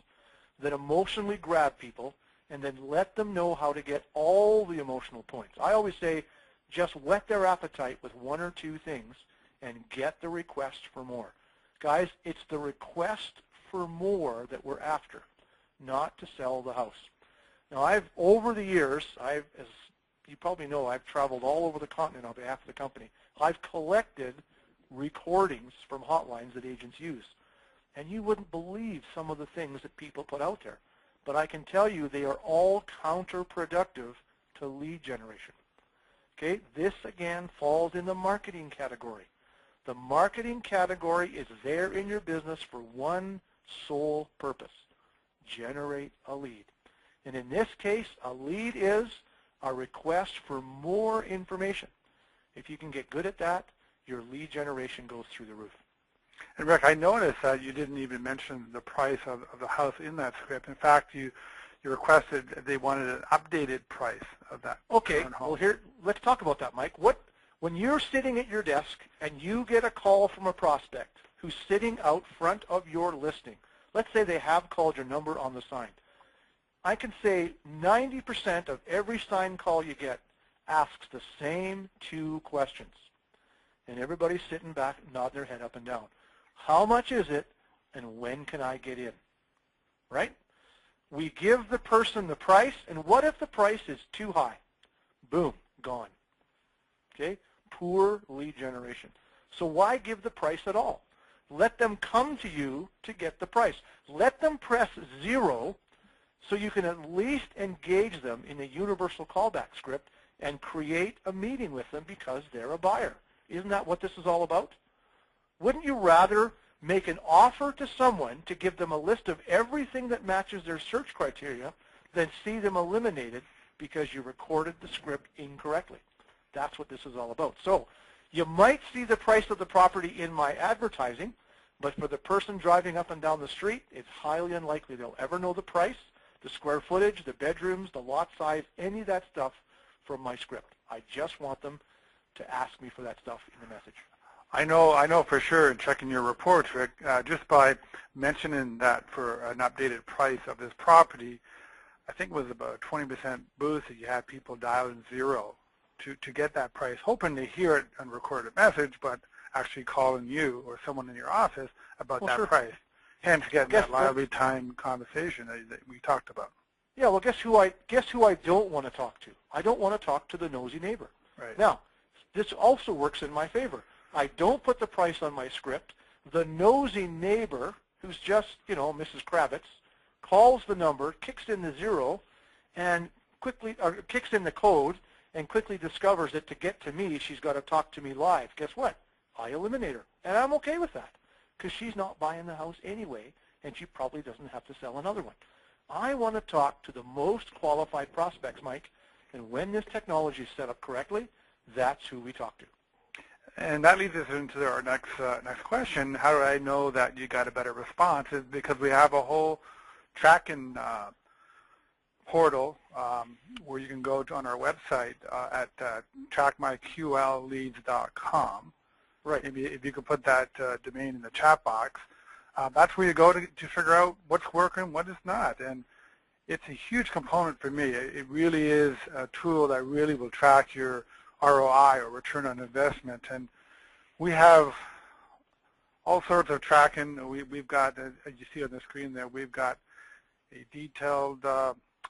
that emotionally grab people, and then let them know how to get all the emotional points. I always say just whet their appetite with 1 or 2 things and get the request for more. Guys, it's the request for more that we're after, not to sell the house. Now, over the years, as you probably know, I've traveled all over the continent on behalf of the company. I've collected recordings from hotlines that agents use. And you wouldn't believe some of the things that people put out there. But I can tell you they are all counterproductive to lead generation. Okay, this again falls in the marketing category. The marketing category is there in your business for one sole purpose: generate a lead. And in this case, a lead is a request for more information. If you can get good at that, your lead generation goes through the roof. And Rick, I noticed that you didn't even mention the price of the house in that script. In fact, you requested they wanted an updated price of that. Okay, home. well here, let's talk about that, Mike. When you're sitting at your desk and you get a call from a prospect who's sitting out front of your listing, let's say they have called your number on the sign, I can say 90% of every sign call you get asks the same 2 questions. And everybody's sitting back, nodding their head up and down. How much is it, and when can I get in? Right? We give the person the price, and what if the price is too high? Boom, gone. Okay? Poor lead generation. So why give the price at all? Let them come to you to get the price. Let them press 0 so you can at least engage them in a universal callback script and create a meeting with them because they're a buyer. Isn't that what this is all about? Wouldn't you rather make an offer to someone to give them a list of everything that matches their search criteria than see them eliminated because you recorded the script incorrectly? That's what this is all about. So you might see the price of the property in my advertising, but for the person driving up and down the street, it's highly unlikely they'll ever know the price, the square footage, the bedrooms, the lot size, any of that stuff from my script. I just want them to ask me for that stuff in the message. I know for sure in checking your reports, Rick, just by mentioning that for an updated price of this property, I think it was about a 20% boost that you had people dialing 0 to get that price, hoping to hear it on recorded message, but actually calling you or someone in your office about that price. Hence getting that lively time conversation that we talked about. Yeah, well, guess who I don't want to talk to? I don't want to talk to the nosy neighbor. Right. Now, this also works in my favor. I don't put the price on my script. The nosy neighbor, who's just, Mrs. Kravitz, calls the number, kicks in the 0, and kicks in the code, and quickly discovers that to get to me, she's got to talk to me live. Guess what? I eliminate her, and I'm okay with that because she's not buying the house anyway, and she probably doesn't have to sell another one. I want to talk to the most qualified prospects, Mike, and when this technology is set up correctly, that's who we talk to. And that leads us into our next question. How do I know that you got a better response? Is because we have a whole tracking portal where you can go to on our website at trackmyqlleads.com. Right. Maybe if you could put that domain in the chat box. That's where you go to figure out what's working, what is not. And it's a huge component for me. It really is a tool that really will track your ROI, or return on investment. And we have all sorts of tracking. We've got, as you see on the screen there, we've got a detailed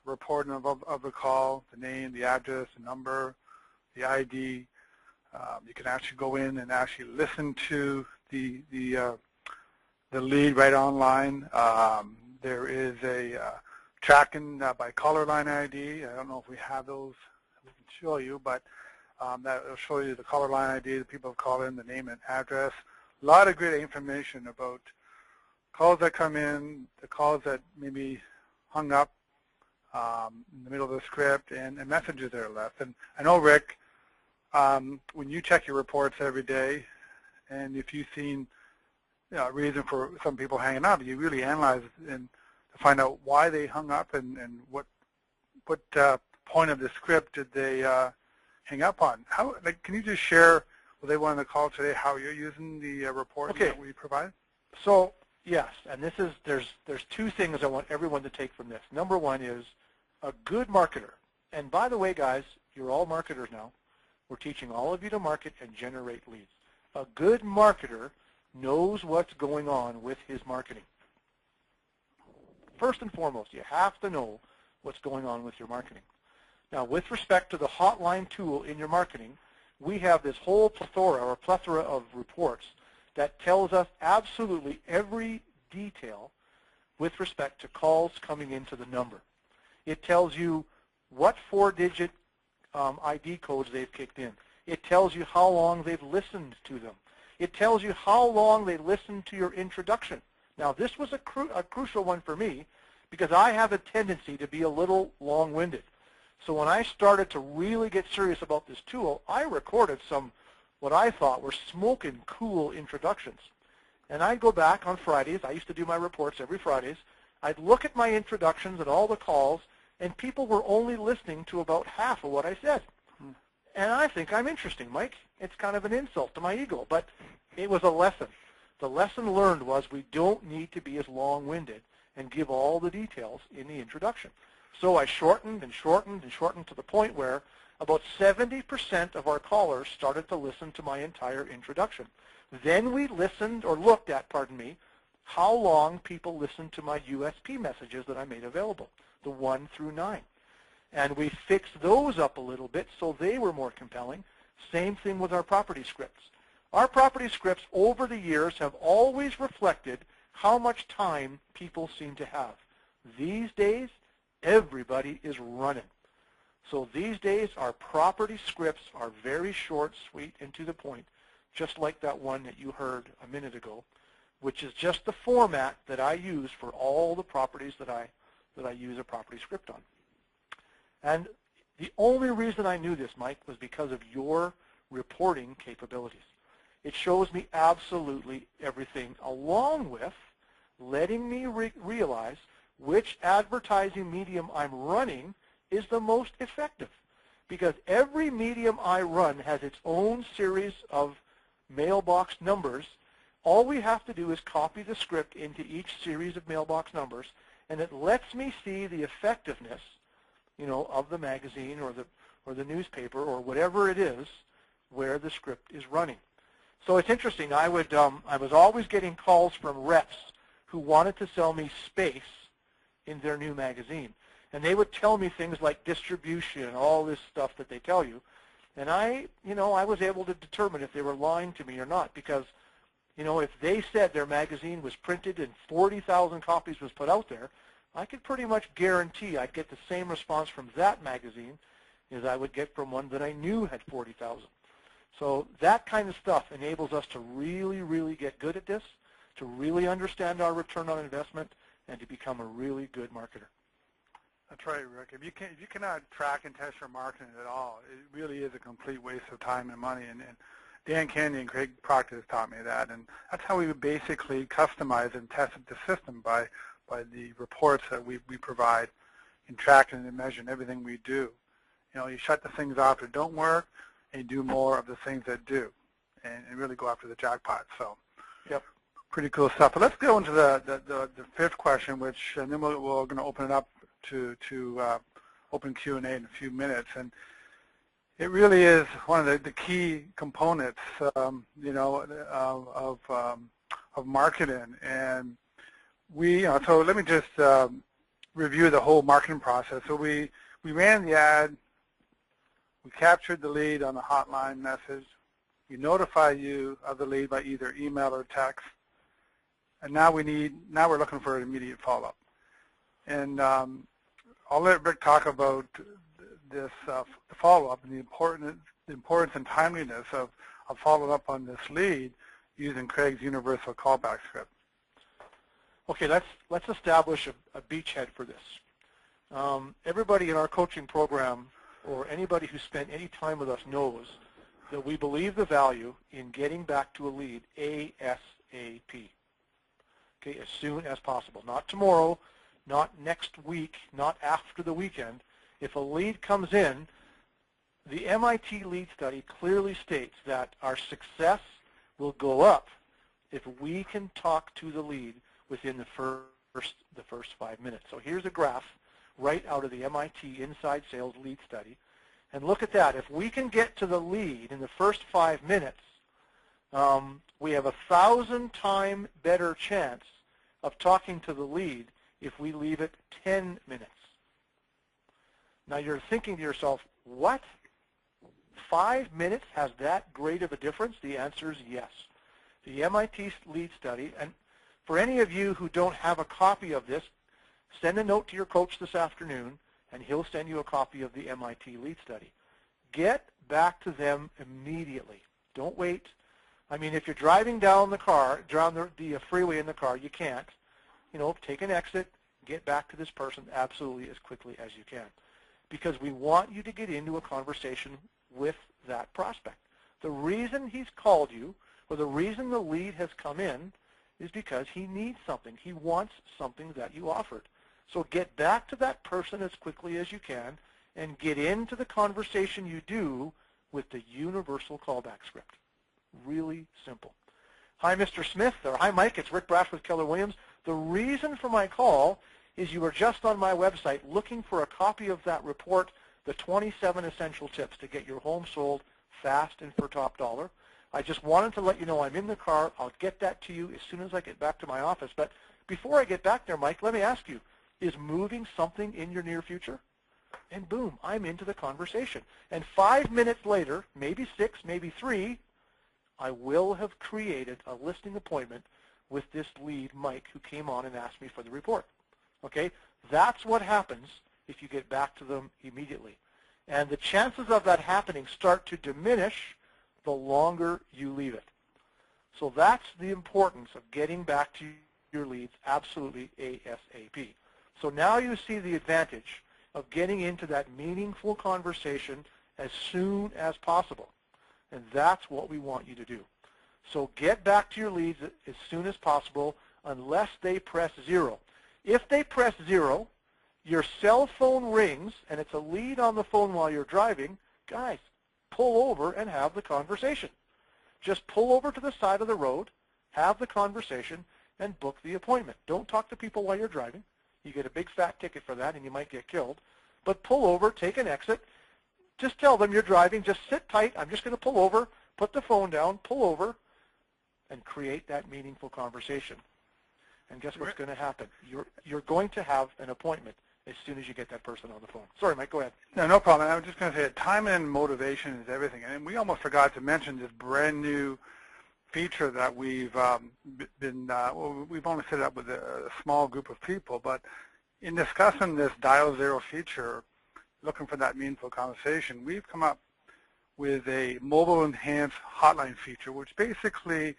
reporting of the call, the name, the address, the number, the ID. You can actually go in and actually listen to the lead right online. There is a tracking by caller line ID. I don't know if we have those we can show you, but that will show you the caller line ID, the people who call in, the name and address. A lot of great information about calls that come in, the calls that maybe hung up in the middle of the script, and messages that are left. And I know, Rick, when you check your reports every day, and if you've seen a reason for some people hanging up, you really analyze it and to find out why they hung up and what point of the script did they hang up on. How, like, can you just share with everyone on the call today how you're using the report that we provide? So yes, and this is there's two things I want everyone to take from this. Number one is a good marketer. And by the way, guys, you're all marketers now. We're teaching all of you to market and generate leads. A good marketer knows what's going on with his marketing. First and foremost, you have to know what's going on with your marketing. Now, with respect to the hotline tool in your marketing, we have this whole plethora of reports that tells us absolutely every detail with respect to calls coming into the number. It tells you what 4-digit ID codes they've kicked in. It tells you how long they've listened to them. It tells you how long they listened to your introduction. Now, this was a crucial one for me because I have a tendency to be a little long-winded. So when I started to really get serious about this tool, I recorded some what I thought were smoking cool introductions. And I'd go back on Fridays. I used to do my reports every Fridays. I'd look at my introductions and all the calls, and people were only listening to about half of what I said. And I think I'm interesting, Mike. It's kind of an insult to my ego, but it was a lesson. The lesson learned was we don't need to be as long-winded and give all the details in the introduction. So I shortened and shortened and shortened to the point where about 70% of our callers started to listen to my entire introduction. Then we listened, or looked at, pardon me, how long people listened to my USP messages that I made available, the 1 through 9. And we fixed those up a little bit so they were more compelling. Same thing with our property scripts. Our property scripts over the years have always reflected how much time people seem to have. These days, everybody is running. So these days, our property scripts are very short, sweet, and to the point, just like that one that you heard a minute ago, which is just the format that I use for all the properties that I use a property script on. And the only reason I knew this, Mike, was because of your reporting capabilities. It shows me absolutely everything, along with letting me realize which advertising medium I'm running is the most effective. Because every medium I run has its own series of mailbox numbers. All we have to do is copy the script into each series of mailbox numbers, and it lets me see the effectiveness, you know, of the magazine or the newspaper or whatever it is where the script is running. So it's interesting. I was always getting calls from reps who wanted to sell me space in their new magazine, and they would tell me things like distribution and all this stuff that they tell you, and I was able to determine if they were lying to me or not, because, you know, if they said their magazine was printed and 40,000 copies was put out there, I could pretty much guarantee I'd get the same response from that magazine, as I would get from one that I knew had 40,000. So that kind of stuff enables us to really, really get good at this, to really understand our return on investment, and to become a really good marketer. That's right, Rick. If you cannot track and test your marketing at all, it really is a complete waste of time and money. And Dan Kennedy and Craig Proctor has taught me that. And that's how we basically customize and tested the system by the reports that we provide in tracking and measuring everything we do. You know, you shut the things off that don't work, and you do more of the things that do, and really go after the jackpot. So, yep. Pretty cool stuff. But let's go into the fifth question, which, and then we're going to open it up to open Q&A in a few minutes. And it really is one of the key components, you know, of marketing. And so let me just review the whole marketing process. So we ran the ad, we captured the lead on a hotline message, we notify you of the lead by either email or text, and now we're looking for an immediate follow-up. And I'll let Rick talk about this follow-up and the importance and timeliness of following up on this lead using Craig's universal callback script. Okay, let's establish a beachhead for this. Everybody in our coaching program, or anybody who spent any time with us, knows that we believe the value in getting back to a lead ASAP. Okay, as soon as possible. Not tomorrow, not next week, not after the weekend. If a lead comes in, the MIT lead study clearly states that our success will go up if we can talk to the lead within the first 5 minutes. So here's a graph right out of the MIT Inside Sales lead study. And look at that. If we can get to the lead in the first 5 minutes, we have 1,000 times better chance of talking to the lead if we leave it 10 minutes. Now you're thinking to yourself, what? 5 minutes has that great of a difference? The answer is yes. The MIT lead study, and for any of you who don't have a copy of this, send a note to your coach this afternoon, and he'll send you a copy of the MIT lead study. Get back to them immediately. Don't wait. I mean, if you're driving down the freeway in the car, you can't. You know, take an exit, get back to this person absolutely as quickly as you can, because we want you to get into a conversation with that prospect. The reason he's called you, or the reason the lead has come in, is because he needs something. He wants something that you offered. So get back to that person as quickly as you can and get into the conversation you do with the universal callback script. Really simple. Hi, Mr. Smith, or hi, Mike. It's Rick Brash with Keller Williams. The reason for my call is you were just on my website looking for a copy of that report, the 27 Essential Tips to Get Your Home Sold Fast and for Top Dollar. I just wanted to let you know I'm in the car. I'll get that to you as soon as I get back to my office. But before I get back there, Mike, let me ask you, is moving something in your near future? And boom, I'm into the conversation. And 5 minutes later, maybe 6, maybe 3, I will have created a listing appointment with this lead, Mike, who came on and asked me for the report. Okay? That's what happens if you get back to them immediately. And the chances of that happening start to diminish the longer you leave it. So that's the importance of getting back to your leads absolutely ASAP. So now you see the advantage of getting into that meaningful conversation as soon as possible. And that's what we want you to do. So get back to your leads as soon as possible unless they press 0. If they press 0, your cell phone rings and it's a lead on the phone while you're driving, guys, pull over and have the conversation. Just pull over to the side of the road, have the conversation, and book the appointment. Don't talk to people while you're driving. You get a big fat ticket for that and you might get killed. But pull over, take an exit. Just tell them you're driving. Just sit tight. I'm just going to pull over, put the phone down, pull over, and create that meaningful conversation. And guess what's going to happen? You're going to have an appointment as soon as you get that person on the phone. Sorry, Mike, go ahead. No problem. I was just going to say time and motivation is everything. And we almost forgot to mention this brand new feature that we've we've only set it up with a small group of people, but in discussing this Dial Zero feature, looking for that meaningful conversation, we've come up with a mobile enhanced hotline feature, which basically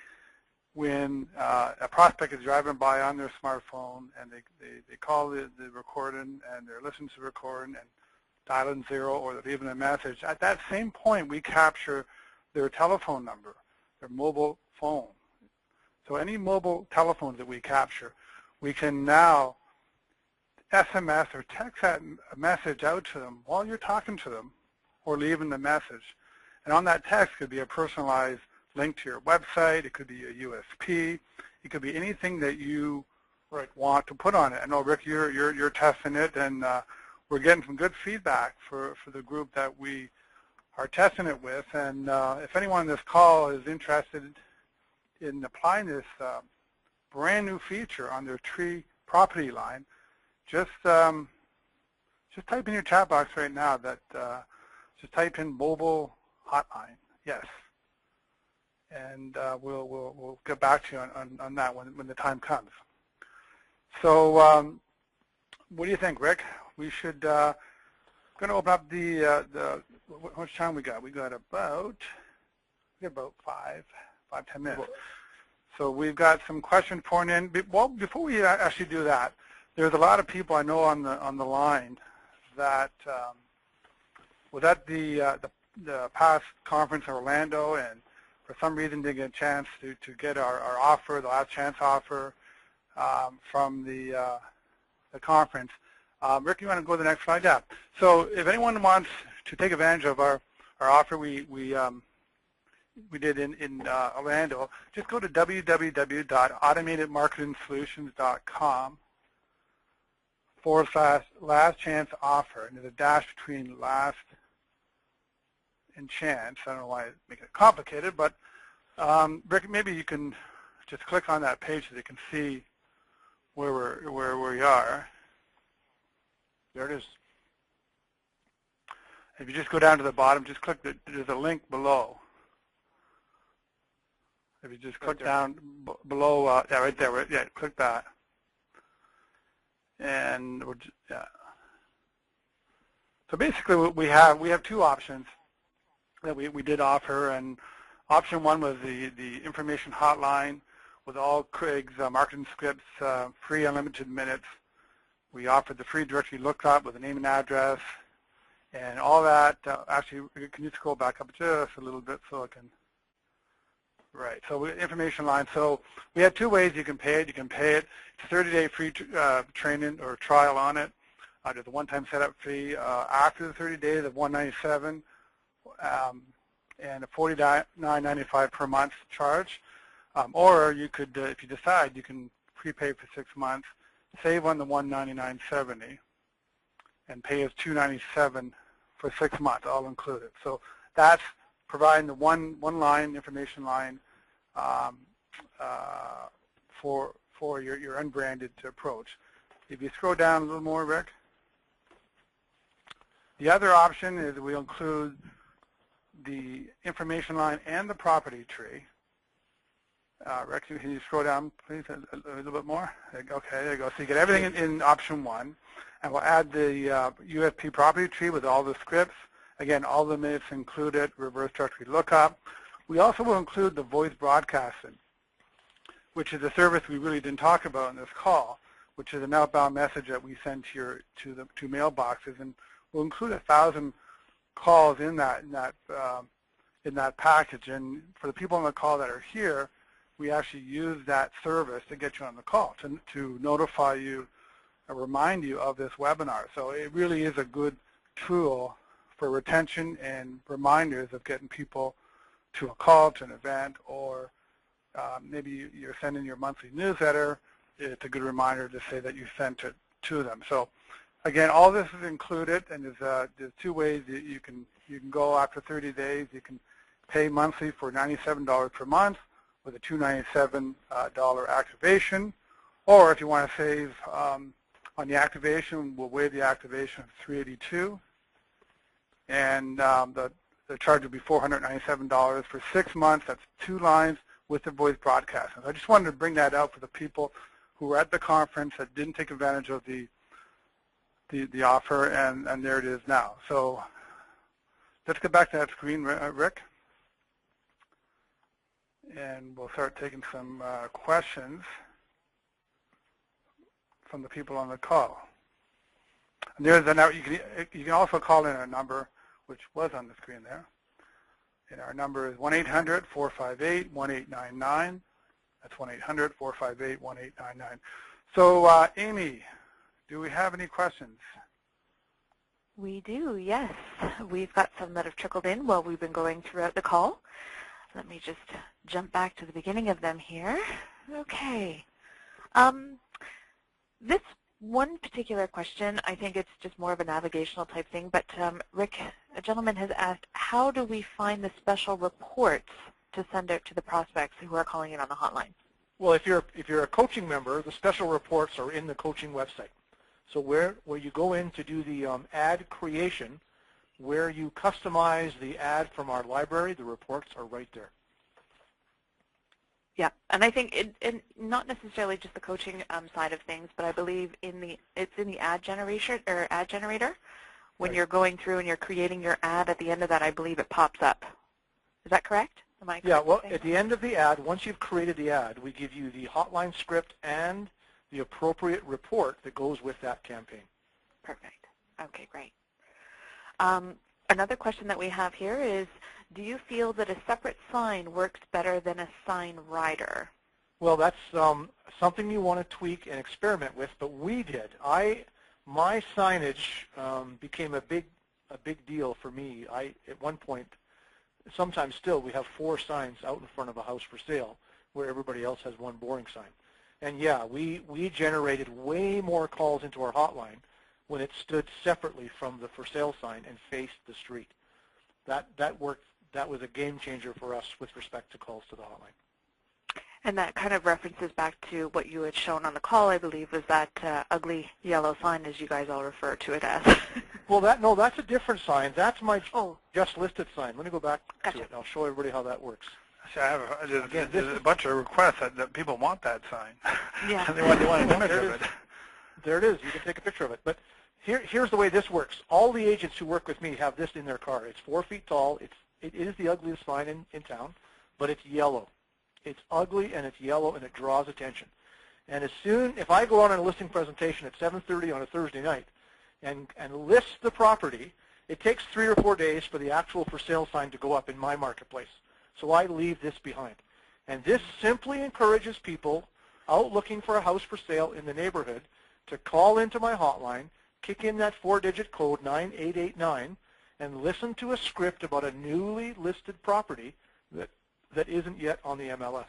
when a prospect is driving by on their smartphone and they call the recording and they're listening to the recording and dialing 0 or they're leaving a message, at that same point we capture their telephone number, their mobile phone. So any mobile telephones that we capture, we can now SMS or text that message out to them while you're talking to them or leaving the message. And on that text could be a personalized link to your website, it could be a USP, it could be anything that you want to put on it. I know, Rick, you're testing it, and we're getting some good feedback for the group that we are testing it with. And if anyone on this call is interested in applying this brand new feature on their tree property line, just type in your chat box right now that just type in mobile hotline, yes, and we'll get back to you on that when the time comes. So what do you think, Rick? We should going to open up the how much time we got? We got about 5-10 minutes. So we've got some questions pouring in. Well, before we actually do that, there's a lot of people I know on the line that was at the past conference in Orlando, and for some reason didn't get a chance to get our offer, the last chance offer from the conference. Rick, you want to go to the next slide? Yeah. So if anyone wants to take advantage of our offer we did in Orlando, just go to www.automatedmarketingsolutions.com/last chance offer, and there's a dash between last and chance. I don't know why I make it complicated, but Rick, maybe you can just click on that page so they can see where we are. There it is. If you just go down to the bottom, just click there's a link below. If you just click down below, yeah, right there, yeah, click that. And yeah. So basically, we have two options that we did offer, and option one was the information hotline with all Craig's marketing scripts, free unlimited minutes. We offered the free directory lookup with a name and address, and all that. Actually, can you scroll back up just a little bit so I can? Right. So information line. So we had two ways you can pay it. You can pay it. It's a 30-day free training or trial on it. There's a one-time setup fee after the 30 days of $197 and a $49.95 per month charge. Or you could, if you decide, you can prepay for 6 months, save on the $199.70, and pay us $297 for 6 months, all included. So that's providing the one line, information line for your unbranded approach. If you scroll down a little more, Rick, the other option is we'll include the information line and the property tree. Rick, can you scroll down, please, a little bit more? Okay, there you go. So you get everything in option one, and we'll add the USP property tree with all the scripts. Again, all the minutes included, reverse directory lookup. We also will include the voice broadcasting, which is a service we really didn't talk about in this call, which is an outbound message that we send to the two mailboxes, and we'll include 1,000 calls in that package. And for the people on the call that are here, we actually use that service to get you on the call, to notify you or remind you of this webinar. So it really is a good tool for retention and reminders of getting people to a call, to an event, or maybe you're sending your monthly newsletter. It's a good reminder to say that you sent it to them. So again, all this is included, and there's two ways that you can go after 30 days. You can pay monthly for $97 per month with a $297 activation, or if you want to save on the activation, we'll waive the activation of $382, and the charge will be $497 for 6 months. That's 2 lines with the voice broadcasting. So I just wanted to bring that out for the people who were at the conference that didn't take advantage of the the offer, and there it is now. So let's get back to that screen, Rick, and we'll start taking some questions from the people on the call. And there's you can also call in a number which was on the screen there. And our number is 1-800-458-1899. That's 1-800-458-1899. So, Amy, do we have any questions? We do, yes. We've got some that have trickled in while we've been going throughout the call. Let me just jump back to the beginning of them here. Okay. This one particular question, I think it's just more of a navigational type thing, but Rick, a gentleman has asked, how do we find the special reports to send out to the prospects who are calling in on the hotline? Well, if you're a coaching member, the special reports are in the coaching website. So where you go in to do the ad creation, where you customize the ad from our library, the reports are right there. Yeah, and I think not necessarily just the coaching side of things, but I believe it's in the ad generator when Right. you're going through and you're creating your ad. At the end of that, I believe it pops up. Is that correct? Am I correct? Yeah. Well, at the end of the ad, once you've created the ad, we give you the hotline script and the appropriate report that goes with that campaign. Perfect. Okay, great. Another question that we have here is, do you feel that a separate sign works better than a sign rider? Well, that's something you want to tweak and experiment with, but we did. My signage became a big deal for me. At one point, sometimes still, we have 4 signs out in front of a house for sale where everybody else has one boring sign. And yeah, we generated way more calls into our hotline when it stood separately from the for sale sign and faced the street. That worked. That was a game changer for us with respect to calls to the hotline. And that kind of references back to what you had shown on the call, I believe, was that ugly yellow sign, as you guys all refer to it as. Well, that's a different sign. That's my just listed sign. Let me go back Gotcha. to it. I'll show everybody how that works. So there's a bunch of requests that people want that sign. Yeah. they want an image There of it it. is. There it is. You can take a picture of it. But here's the way this works. All the agents who work with me have this in their car. It's 4 feet tall. It is the ugliest sign in town, but it's yellow. It's ugly and it's yellow and it draws attention. And if I go on a listing presentation at 7:30 on a Thursday night and list the property, it takes 3 or 4 days for the actual for sale sign to go up in my marketplace. So I leave this behind. And this simply encourages people out looking for a house for sale in the neighborhood to call into my hotline, kick in that 4-digit code 9889, and listen to a script about a newly listed property that isn't yet on the MLS.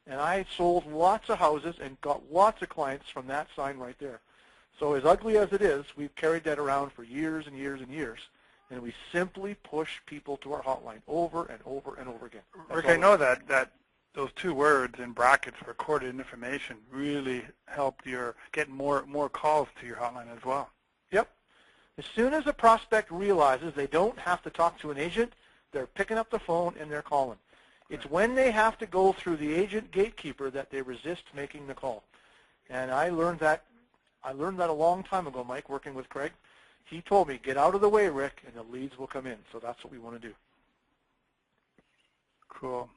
And I sold lots of houses and got lots of clients from that sign right there. So as ugly as it is, we've carried that around for years and years and years, and we simply push people to our hotline over and over and over again. Rick, I know that those 2 words in brackets, recorded information, really helped get more calls to your hotline as well. Yep. As soon as a prospect realizes they don't have to talk to an agent, they're picking up the phone and they're calling. It's when they have to go through the agent gatekeeper that they resist making the call. And I learned that a long time ago, Mike, working with Craig. He told me, get out of the way, Rick, and the leads will come in. So that's what we want to do. Cool.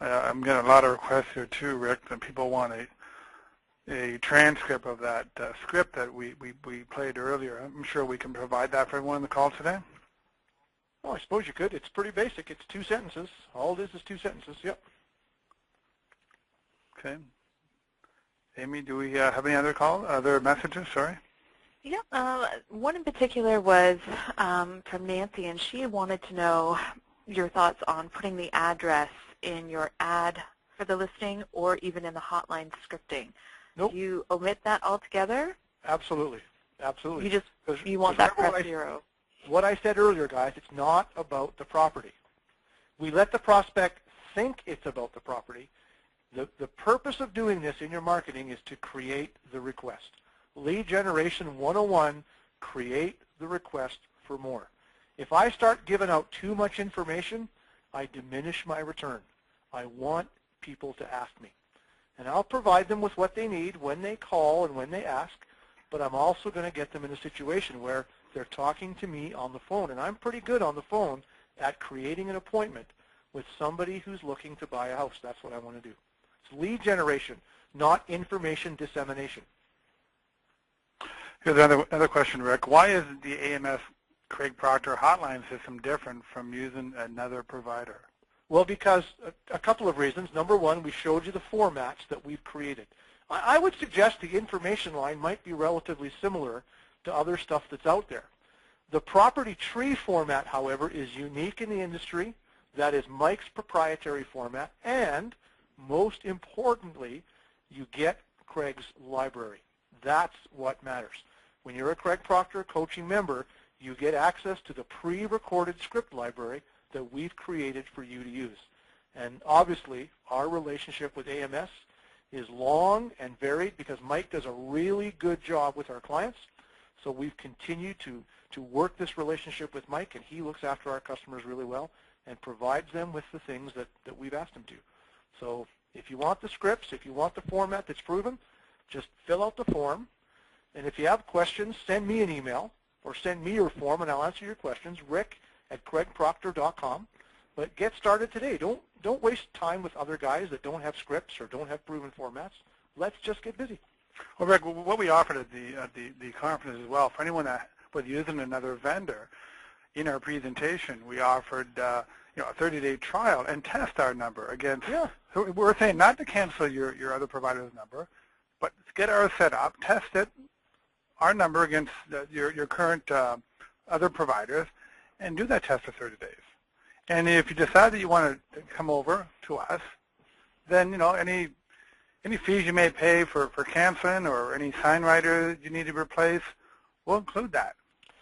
I'm getting a lot of requests here too, Rick, that people want a transcript of that script that we played earlier. I'm sure we can provide that for everyone on the call today. Oh, I suppose you could. It's pretty basic. It's 2 sentences. All it is 2 sentences. Yep. Okay. Amy, do we have any other messages? Sorry. Yeah, one in particular was from Nancy, and she wanted to know your thoughts on putting the address in your ad for the listing or even in the hotline scripting. Nope. Do you omit that altogether? Absolutely. Absolutely. You want that press 0. What I said earlier, guys, it's not about the property. We let the prospect think it's about the property. The purpose of doing this in your marketing is to create the request. Lead generation 101, create the request for more. If I start giving out too much information, I diminish my return. I want people to ask me. And I'll provide them with what they need when they call and when they ask, but I'm also going to get them in a situation where they're talking to me on the phone. And I'm pretty good on the phone at creating an appointment with somebody who's looking to buy a house. That's what I want to do. It's lead generation, not information dissemination. Here's another question, Rick. Why is the AMS Craig Proctor hotline system different from using another provider? Well, because a couple of reasons. Number one, we showed you the formats that we've created. I would suggest the information line might be relatively similar to other stuff that's out there. The property tree format, however, is unique in the industry. That is Mike's proprietary format, and most importantly, you get Craig's library. That's what matters. When you're a Craig Proctor coaching member, you get access to the pre-recorded script library that we've created for you to use. And obviously, our relationship with AMS is long and varied because Mike does a really good job with our clients. So we've continued to work this relationship with Mike, and he looks after our customers really well and provides them with the things that we've asked him to. So if you want the scripts, if you want the format that's proven, just fill out the form. And if you have questions, send me an email or send me your form, and I'll answer your questions, rick@craigproctor.com. But get started today. Don't waste time with other guys that don't have scripts or don't have proven formats. Let's just get busy. Well, Rick, what we offered at the conference as well, for anyone that was using another vendor, in our presentation, we offered a 30-day trial and test our number against. Yeah. So we're saying not to cancel your other provider's number, but get ours set up, test it, our number against your current other providers, and do that test for 30 days. And if you decide that you want to come over to us, then any fees you may pay for canceling or any sign writers you need to replace, we'll include that.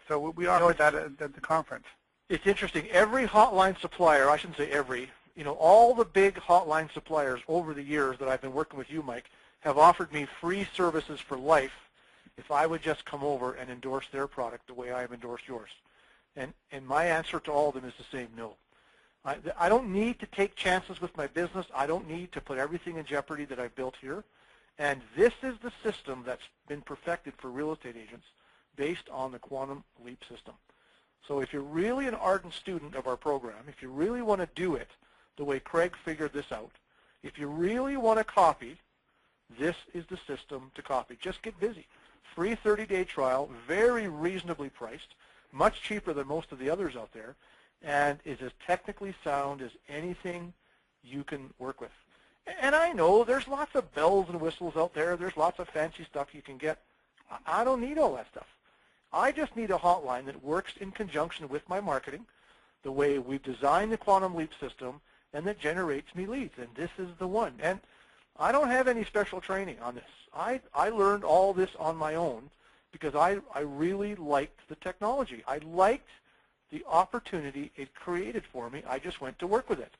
So we offered that at the conference. It's interesting. Every hotline supplier, I shouldn't say every, all the big hotline suppliers over the years that I've been working with you, Mike, have offered me free services for life if I would just come over and endorse their product the way I have endorsed yours. And my answer to all of them is the same: no. I don't need to take chances with my business. I don't need to put everything in jeopardy that I've built here. And this is the system that's been perfected for real estate agents based on the Quantum Leap system. So if you're really an ardent student of our program, if you really want to do it the way Craig figured this out, if you really want to copy, this is the system to copy. Just get busy. Free 30-day trial, very reasonably priced, much cheaper than most of the others out there, and is as technically sound as anything you can work with. And I know there's lots of bells and whistles out there. There's lots of fancy stuff you can get. I don't need all that stuff. I just need a hotline that works in conjunction with my marketing, the way we've designed the Quantum Leap system, and that generates me leads. And this is the one. And I don't have any special training on this. I learned all this on my own because I really liked the technology. I liked the opportunity it created for me. I just went to work with it.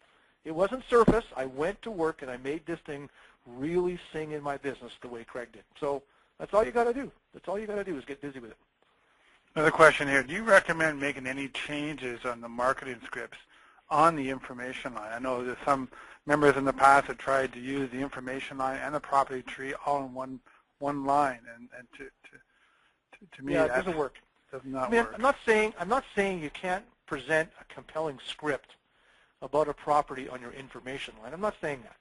It wasn't surface. I went to work and I made this thing really sing in my business the way Craig did. So that's all you got to do. That's all you got to do is get busy with it. Another question here. Do you recommend making any changes on the marketing scripts on the information line? I know there's some members in the past that tried to use the information line and the property tree all in one line, and to me, yeah, it doesn't work. Does not work. I'm not saying you can't present a compelling script about a property on your information line. I'm not saying that.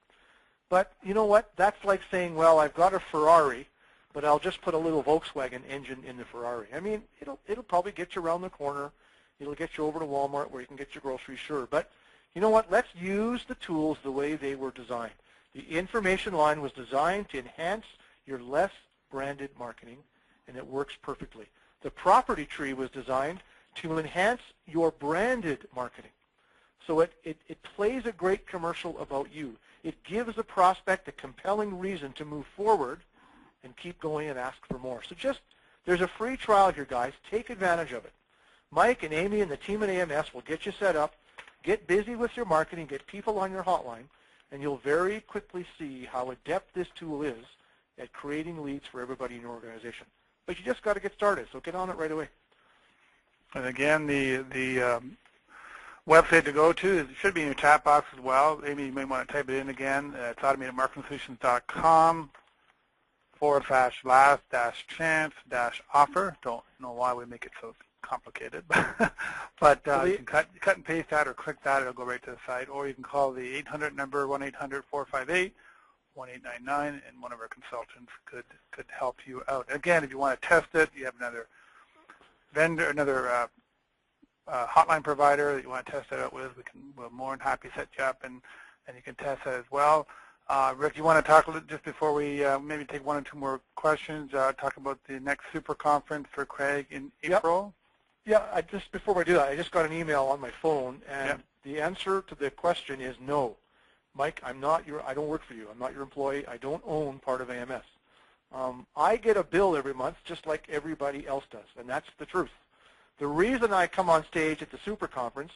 But you know what? That's like saying, well, I've got a Ferrari, but I'll just put a little Volkswagen engine in the Ferrari. I mean, it'll probably get you around the corner. It'll get you over to Walmart where you can get your groceries, sure. But you know what? Let's use the tools the way they were designed. The information line was designed to enhance your less branded marketing, and it works perfectly. The property tree was designed to enhance your branded marketing. So it plays a great commercial about you. It gives a prospect a compelling reason to move forward and keep going and ask for more. So there's a free trial here, guys. Take advantage of it. Mike and Amy and the team at AMS will get you set up. Get busy with your marketing. Get people on your hotline, and you'll very quickly see how adept this tool is at creating leads for everybody in your organization. But you just got to get started, so get on it right away. And again, the website to go to should be in your chat box as well. Amy, you may want to type it in again. It's automatedmarketingsolutions.com /last-chance-offer. Don't know why we make it so complicated, but you can cut and paste that or click that. It'll go right to the site. Or you can call the 800 number, 1-800-458-1899, and one of our consultants could help you out. Again, if you want to test it, you have another vendor, another hotline provider that you want to test it out with. We're more than happy to set you up, and you can test that as well. Rick, you want to talk a little, just before we maybe take one or two more questions, talk about the next super conference for Craig in April? Yeah, just before we do that, I just got an email on my phone, and the answer to the question is no. Mike, I don't work for you. I'm not your employee. I don't own part of AMS. I get a bill every month just like everybody else does, and that's the truth. The reason I come on stage at the super conference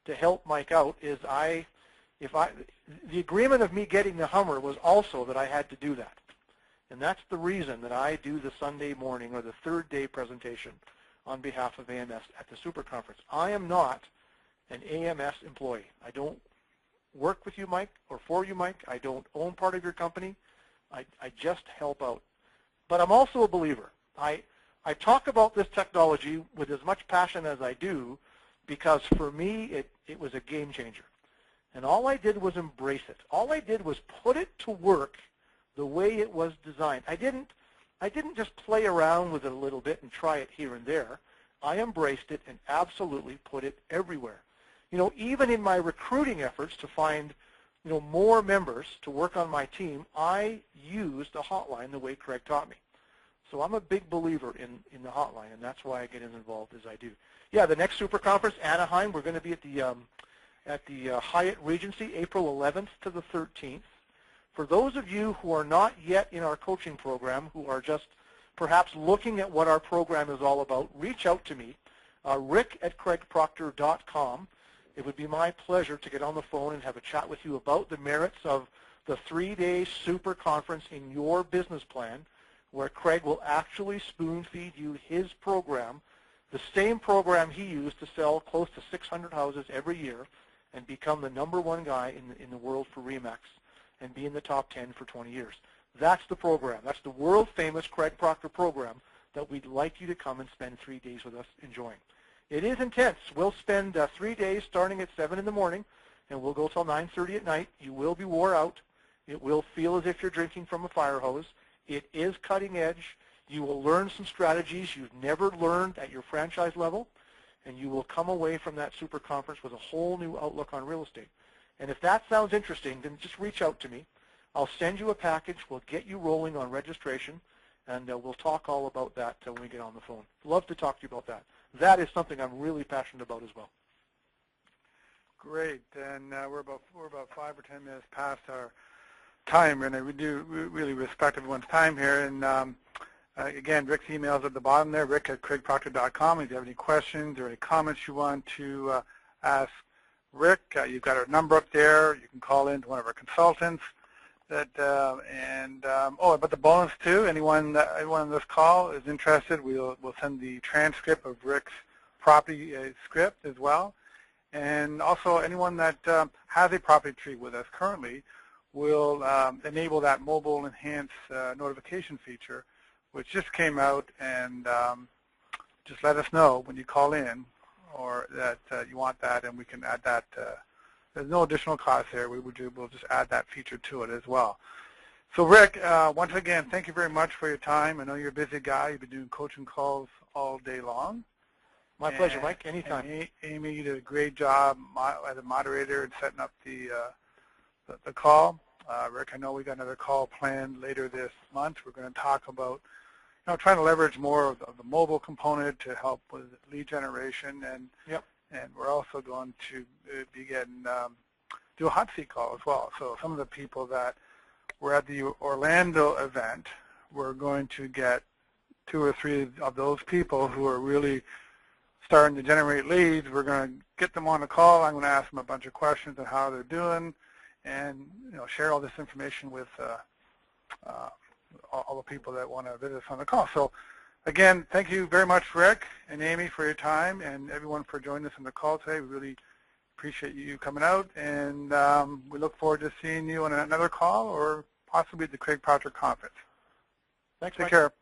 to help Mike out is the agreement of me getting the Hummer was also that I had to do that. And that's the reason that I do the Sunday morning or the third day presentation on behalf of AMS at the super conference. I am not an AMS employee. I don't work with you, Mike, or for you, Mike. I don't own part of your company. I just help out. But I'm also a believer. I talk about this technology with as much passion as I do because for me it was a game changer. And all I did was embrace it. All I did was put it to work the way it was designed. I didn't just play around with it a little bit and try it here and there. I embraced it and absolutely put it everywhere. You know, even in my recruiting efforts to find, you know, more members to work on my team, I used a hotline the way Craig taught me. So I'm a big believer in the hotline, and that's why I get as involved as I do. Yeah, the next super conference, Anaheim, we're going to be at the Hyatt Regency, April 11th to the 13th. For those of you who are not yet in our coaching program, who are just perhaps looking at what our program is all about, reach out to me, rick@craigproctor.com. It would be my pleasure to get on the phone and have a chat with you about the merits of the 3-day super conference in your business plan, where Craig will actually spoon-feed you his program, the same program he used to sell close to 600 houses every year and become the #1 guy in the world for RE/MAX and be in the top 10 for 20 years. That's the program. That's the world-famous Craig Proctor program that we'd like you to come and spend 3 days with us enjoying. It is intense. We'll spend 3 days starting at 7 in the morning, and we'll go till 9:30 at night. You will be wore out. It will feel as if you're drinking from a fire hose. It is cutting edge. You will learn some strategies you've never learned at your franchise level, and you will come away from that super conference with a whole new outlook on real estate. And if that sounds interesting, then just reach out to me. I'll send you a package. We'll get you rolling on registration, and we'll talk all about that when we get on the phone. Love to talk to you about that. That is something I'm really passionate about as well. Great, and we're about 5 or 10 minutes past our time, and we do really respect everyone's time here. And again, Rick's email is at the bottom there, rick@craigproctor.com. If you have any questions or any comments you want to ask Rick, you've got our number up there. You can call in to one of our consultants. But the bonus too, anyone on this call is interested, we'll send the transcript of Rick's property script as well. And also anyone that has a property tree with us currently will enable that mobile enhanced notification feature, which just came out, and just let us know when you call in or that you want that, and we can add that. There's no additional cost there. We'll just add that feature to it as well. So Rick, once again, thank you very much for your time. I know you're a busy guy. You've been doing coaching calls all day long. My pleasure, Mike. Anytime. Amy, you did a great job as a moderator in setting up the call. Rick, I know we got another call planned later this month. We're going to talk about trying to leverage more of the mobile component to help with lead generation, and we're also going to be getting do a hot seat call as well. So some of the people that were at the Orlando event, we're going to get 2 or 3 of those people who are really starting to generate leads. We're going to get them on a call. I'm going to ask them a bunch of questions on how they're doing, and share all this information with all the people that want to visit us on the call. So again, thank you very much, Rick and Amy, for your time, and everyone for joining us on the call today. We really appreciate you coming out, and we look forward to seeing you on another call or possibly at the Craig Proctor Conference. Thanks, Take Mike. care.